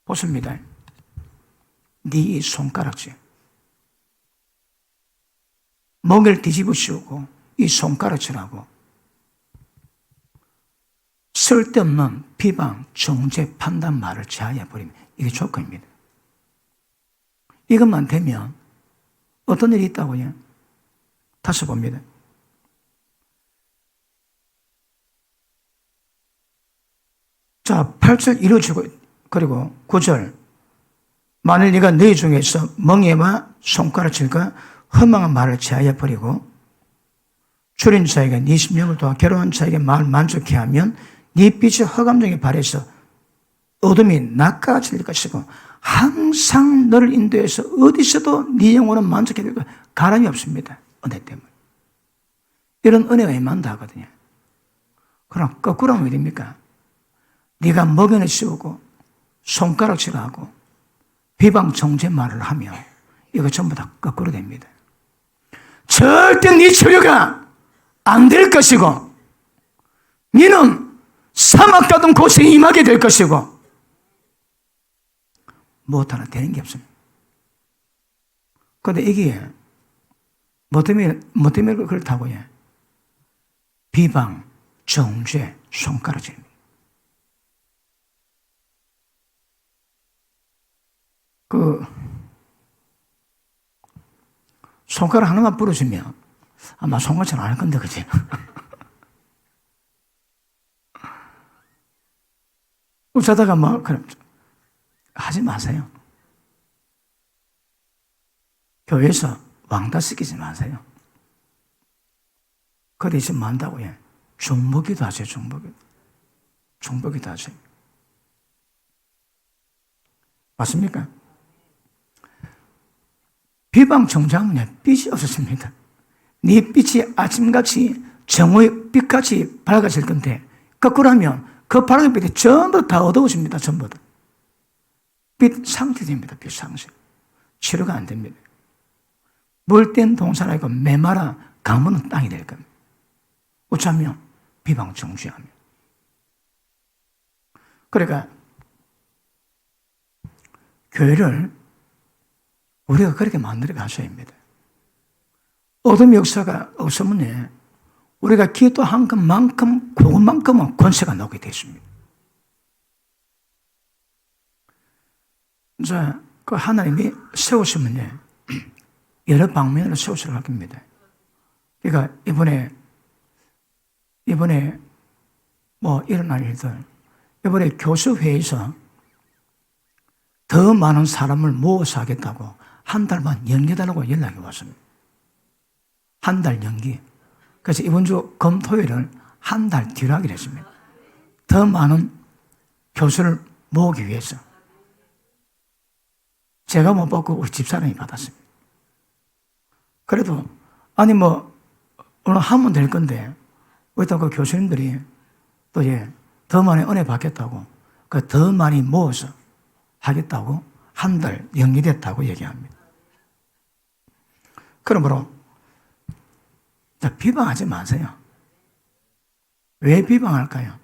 보십니다. 네 손가락질, 목을 뒤집어 씌우고 이 손가락질하고 쓸데없는 비방, 정죄, 판단 말을 제하여 버리면 이게 조건입니다. 이것만 되면 어떤 일이 있다고요? 다시 봅니다. 자, 8절 이루어지고, 그리고 9절. 만일 네가 너희 중에서 멍에와 손가락질과 허망한 말을 제하여 버리고 줄인 자에게 네 심령을 도와 괴로운 자에게 마음을 만족케 하면 네 빛이 흑암 중에 발해서 어둠이 낮과 같이 될 것이고 항상 너를 인도해서 어디서도 네 영혼은 만족해 되고 가람이 없습니다. 은혜 때문에. 이런 은혜가 임한다 하거든요. 그럼 거꾸로 하면 어디 됩니까? 네가 먹연을 씌우고 손가락질하고 비방 정죄 말을 하면 이거 전부 다 거꾸로 됩니다. 절대 네 치료가 안 될 것이고 너는 사막 같은 곳에 임하게 될 것이고 무엇 하나 되는 게 없습니다. 그런데 이게 뭐 때문에 그렇다고요? 비방, 정죄, 손가락질입니다. 손가락 하나만 부러지면 아마 손가락질 안 할 건데, 그치? 자다가 그럼 하지 마세요. 교회에서 왕따 시키지 마세요. 그 대신 뭐 한다고요? 중보기도 하세요, 중보기도 하세요. 맞습니까? 비방 정죄하면 빛이 없었습니다. 네 빛이 아침같이 정오의 빛같이 밝아질 건데 거꾸로 하면 그 밝은 빛이 전부 다 어두워집니다. 전부 다. 빛 상태됩니다. 빛 상태. 치료가 안 됩니다. 물된 동산 아니고 메마라 가무는 땅이 될 겁니다. 어쩌면 비방 정죄하면. 그러니까 교회를 우리가 그렇게 만들어 가셔야 합니다. 어둠 역사가 없으면 우리가 기도한 것만큼, 그것만큼은 권세가 나오게 되어 있습니다. 자, 그 하나님이 세우시면요, 여러 방면으로 세우시라고 할 겁니다. 그러니까 이번에 뭐 일어날 일들, 이번에 교수회의에서 더 많은 사람을 모아서 하겠다고 한 달만 연기달라고 연락이 왔습니다. 한 달 연기. 그래서 이번 주 금토일을 한 달 뒤로 하기로 했습니다. 더 많은 교수를 모으기 위해서. 제가 못 받고 우리 집사람이 받았습니다. 그래도 아니 뭐 오늘 하면 될 건데 왜또 그 교수님들이 또 더 많이 은혜 받겠다고 그 더 많이 모아서 하겠다고 한 달 연기됐다고 얘기합니다. 그러므로 비방하지 마세요. 왜 비방할까요?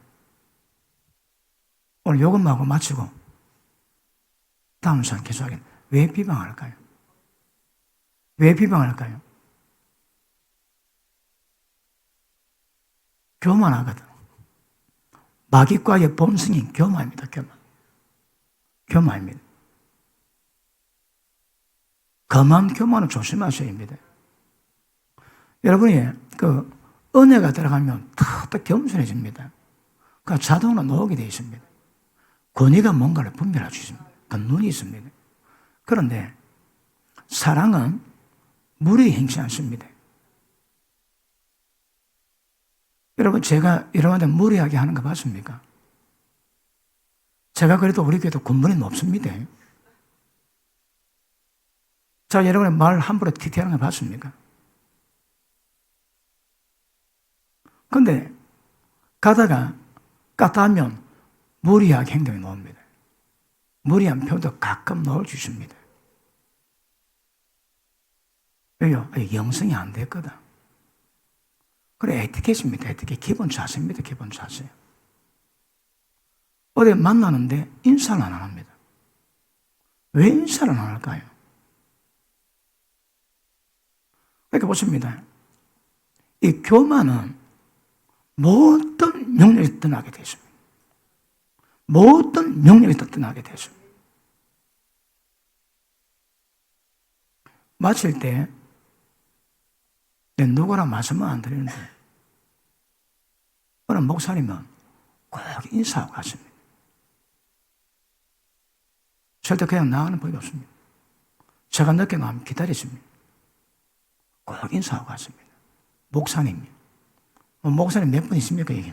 오늘 요것만 마치고 다음 시간 계속하겠습니다. 왜 비방할까요? 왜 비방할까요? 교만하거든. 마귀과의 본성이 교만입니다. 교만입니다. 거만 교만은 조심하셔야 합니다. 여러분이 그 은혜가 들어가면 더 겸손해집니다. 그 자동으로 나오게 되어 있습니다. 권위가 뭔가를 분별할 수 있습니다. 그 눈이 있습니다. 그런데 사랑은 무리에 행치 않습니다. 여러분, 제가 여러분한테 무리하게 하는 거 봤습니까? 제가 그래도 우리 교회도 군번이 높습니다. 자, 여러분의 말 함부로 티티하는 거 봤습니까? 근데 가다가 까다하면 무리하게 행동이 나옵니다. 무리한 표도 가끔 나올 수 있습니다. 왜요? 영성이 안 됐거든. 그래, 에티켓입니다. 에티켓. 기본 자세입니다. 기본 자세. 어디 만나는데 인사를 안 합니다. 왜 인사를 안 할까요? 그러니까 보십니다. 이 교만은 모든 명령이 떠나게 되십니다. 모든 명령이 떠나게 되십니다. 마칠 때 누구라 말씀은 안 드리는데 어느 목사님은 꼭 인사하고 갔습니다. 절대 그냥 나가는 법이 없습니다. 제가 늦게 나가면 기다리십니다. 꼭 인사하고 갔습니다. 목사님이. 목사님 몇 분 있습니까? 여기.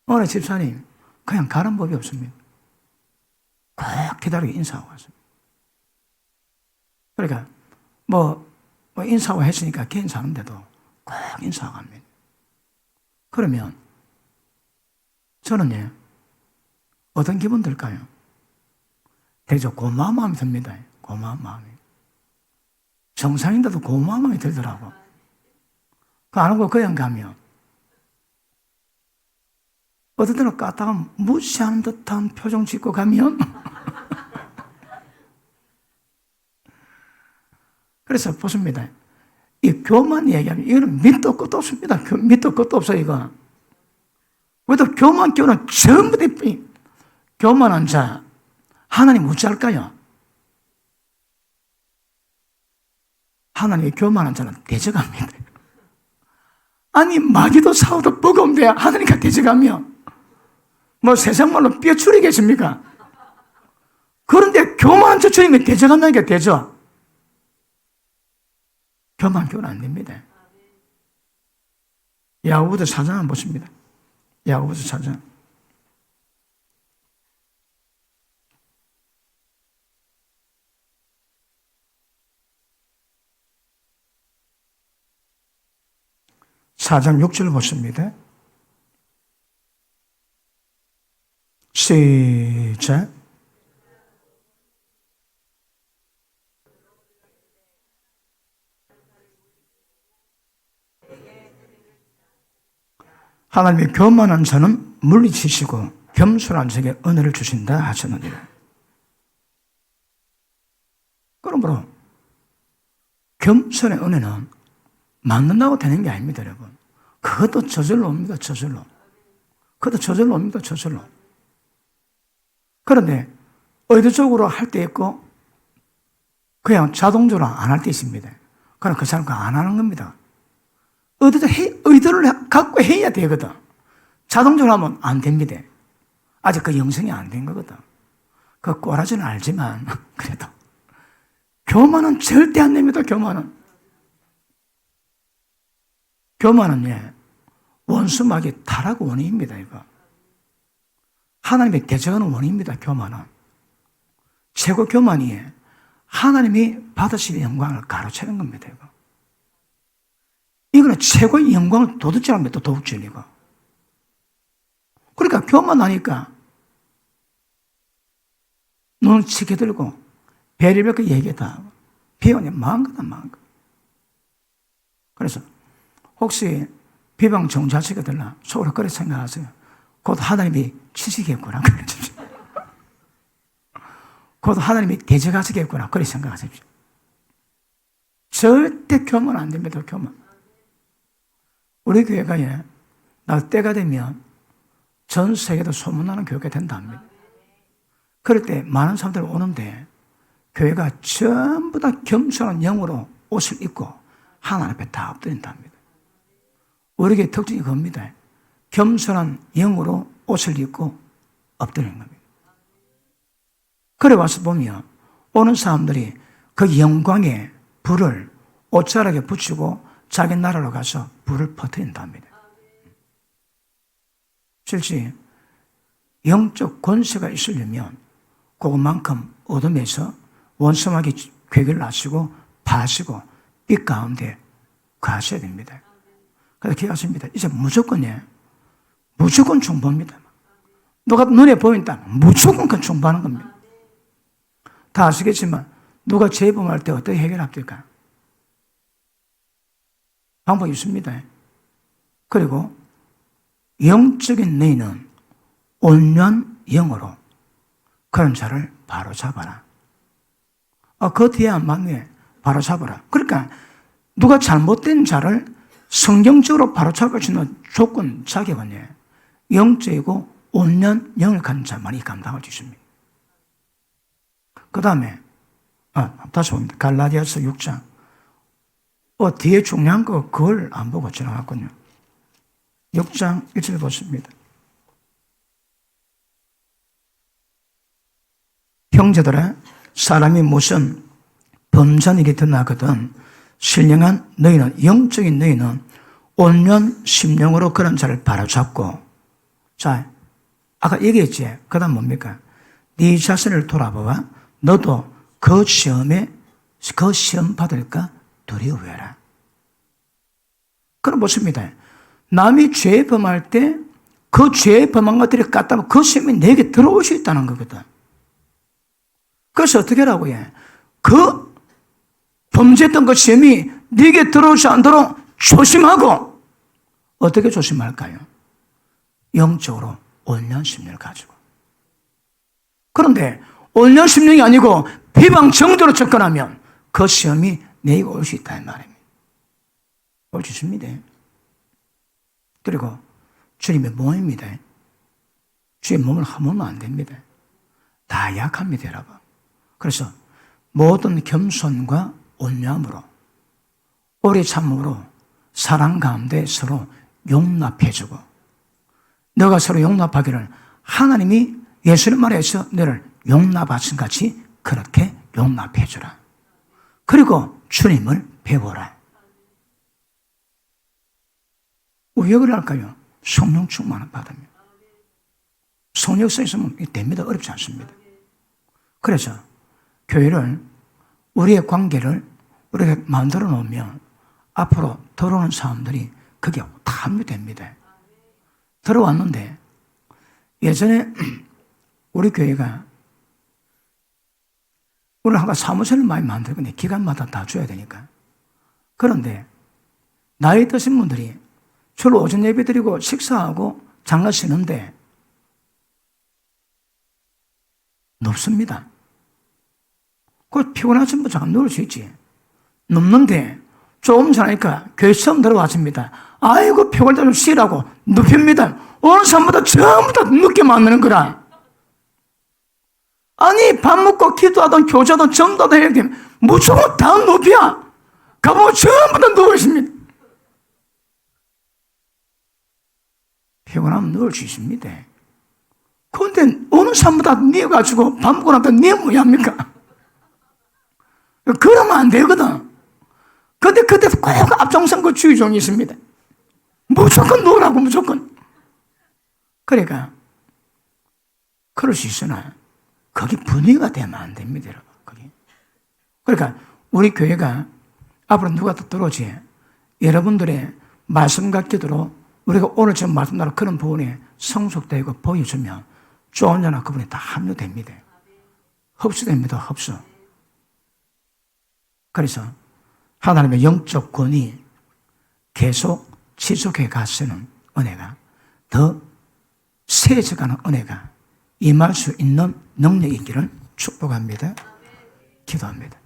어느 집사님 그냥 가는 법이 없습니다. 꼭 기다리고 인사하고 갔습니다. 그러니까 뭐 인사하고 했으니까 괜찮은데도 꼭 인사하고 갑니다. 그러면 저는요 어떤 기분 들까요? 되게 고마운 마음이 듭니다. 고마운 마음이. 정상인데도 고마운 마음이 들더라고. 그 안 하고 그냥 가면 어떤 때는 까딱한 무시하는 듯한 표정 짓고 가면 그래서 보십니다. 이 교만 얘기하면 이거는 밑도 끝도 없습니다. 밑도 끝도 없어요, 이거. 왜또 교만 교는 전부 다 교만한 자 하나님 어찌할까요? 하나님이 교만한 자는 대적합니다. 아니 마귀도 사오도 버거운데 하나님과 대적하면 뭐 세상 말로 뼈추리겠습니까? 그런데 교만한 자 주님이 대적한다는 게 대적. 교만 교는 안 됩니다. 야고보서 4장 한번 보십니다. 야고보서 4장. (4장) 6절 보십니다. 시작. 하나님이 교만한 자는 물리치시고 겸손한 자에게 은혜를 주신다 하셨느니라. 그러므로 겸손의 은혜는 맞는다고 되는 게 아닙니다, 여러분. 그것도 저절로 옵니다, 저절로. 그것도 저절로 옵니다, 저절로. 그런데 의도적으로 할 때 있고 그냥 자동적으로 안 할 때 있습니다. 그럼 그 사람은 안 하는 겁니다. 의도를 갖고 해야 되거든. 자동적으로 하면 안 됩니다. 아직 그 영성이 안 된 거거든. 그 꼬라지는 알지만 그래도 교만은 절대 안 됩니다. 교만은 원수막이 타락 원인입니다. 이거 하나님의 대적하는 원인입니다. 교만은 최고 교만이 하나님이 받으실 영광을 가로채는 겁니다. 이거는 최고의 영광을 도둑질합니다. 도둑질 이거. 그러니까 교만하니까 눈을 치게 들고 별의별 그 얘기다 비방이 망한 거다. 그래서 혹시 비방 정자치가 들라 속으로 그렇게 생각하세요. 곧 하나님이 치시겠구나. 곧 하나님이 대적하시겠구나. 그렇게 생각하십시오. 절대 교만 안 됩니다. 교만. 우리 교회가 나 때가 되면 전 세계도 소문나는 교회가 된답니다. 그럴 때 많은 사람들이 오는데 교회가 전부 다 겸손한 영으로 옷을 입고 하나님 앞에 다 엎드린답니다. 우리 교회 특징이 그겁니다. 겸손한 영으로 옷을 입고 엎드리는 겁니다. 그래 와서 보면 오는 사람들이 그 영광의 불을 옷자락에 붙이고 자기 나라로 가서 불을 퍼뜨린답니다. 실제 영적 권세가 있으려면 그것만큼 어둠에서 원수막이 괴기를 낮추고 파시고 빛 가운데 가셔야 됩니다. 그래서 기억하십니다. 이제 무조건 중보입니다. 누가 눈에 보인다 무조건 그 중보하는 겁니다. 다 아시겠지만 누가 재범할 때 어떻게 해결합니까? 방법이 있습니다. 그리고 영적인 너희는 온유한 영으로 그런 자를 바로 잡아라. 그 뒤에 안 맞네. 바로 잡아라. 그러니까 누가 잘못된 자를 성경적으로 바로 잡을 수 있는 조건, 자격은 영적이고 온유한 영을 가진 자만이 감당할 수 있습니다. 그 다음에 다시 봅니다. 갈라디아서 6장. 뒤에 중요한 거 그걸 안 보고 지나갔군요. 6장 1절 보십니다. 형제들아 사람이 무슨 범전 일이 드나거든 신령한 너희는 영적인 너희는 온유한 심령으로 그런 자를 바로잡고 자 아까 얘기했지. 그 다음 뭡니까? 네 자신을 돌아보아 너도 그 시험 받을까 두려워해라. 그럼 보십니다. 남이 죄 범할 때 그 죄 범한 것들이 갖다면 그 시험이 내게 들어올 수 있다는 거거든. 그래서 어떻게 하라고 해? 그 범죄했던 그 시험이 네게 들어오지 않도록 조심하고 어떻게 조심할까요? 영적으로 온유한 심령을 가지고. 그런데 온유한 심령이 아니고 비방 정도로 접근하면 그 시험이 내게 올 수 있다 이 말입니다. 올 수 있습니다. 그리고 주님의 몸입니다. 주의 몸을 허물면 안 됩니다. 다 약합니다, 여러분. 그래서 모든 겸손과 온유함으로 오래 참음으로 사랑 가운데 서로 용납해주고 너가 서로 용납하기를 하나님이 예수님 말에서 너를 용납하신 같이 그렇게 용납해주라. 그리고 주님을 배워라. 왜 그럴까요? 성령 충만을 받으면. 성령서 있으면 됩니다. 어렵지 않습니다. 그래서 교회를 우리의 관계를 우리가 만들어 놓으면 앞으로 들어오는 사람들이 그게 다 합류됩니다. 들어왔는데 예전에 우리 교회가 우리는 한번 사무실을 많이 만들거든요. 기간마다 다 줘야 되니까. 그런데 나이 드신 분들이 주로 오전 예배 드리고 식사하고 장가 쉬는데 높습니다. 그 피곤하신 분 잠깐 누울 수 있지. 높는데 조금 지나니까 교회 처음 들어왔습니다. 아이고 피곤하다 좀 쉬라고 눕힙니다. 어느 사람보다 전부 다 늦게 만나는 거라. 아니, 밥 먹고 기도하던 교자든 전도든 해야 되면 무조건 다 높이야. 가보면 전부 다 누워 있습니다. 피곤하면 누울 수 있습니다. 그런데 어느 사람보다 누워가지고 밥 먹고 나면 네 뭐야 합니까? 그러면 안 되거든. 근데 그때 꼭 앞장선 그 주의종이 있습니다. 무조건 누우라고, 무조건. 그러니까 그럴 수 있으나 거기 분위기가 되면 안 됩니다, 여러분. 거기. 그러니까 우리 교회가 앞으로 누가 더 들어오지? 여러분들의 말씀과 기도로 우리가 오늘 지금 말씀 나눈 그런 부분에 성숙되고 보여주면 좋은 자나 그분이 다 합류됩니다. 흡수됩니다, 흡수. 그래서 하나님의 영적 권위 계속 지속해 가시는 은혜가 더 세져가는 은혜가 임할 수 있는 능력이 있기를 축복합니다. 기도합니다.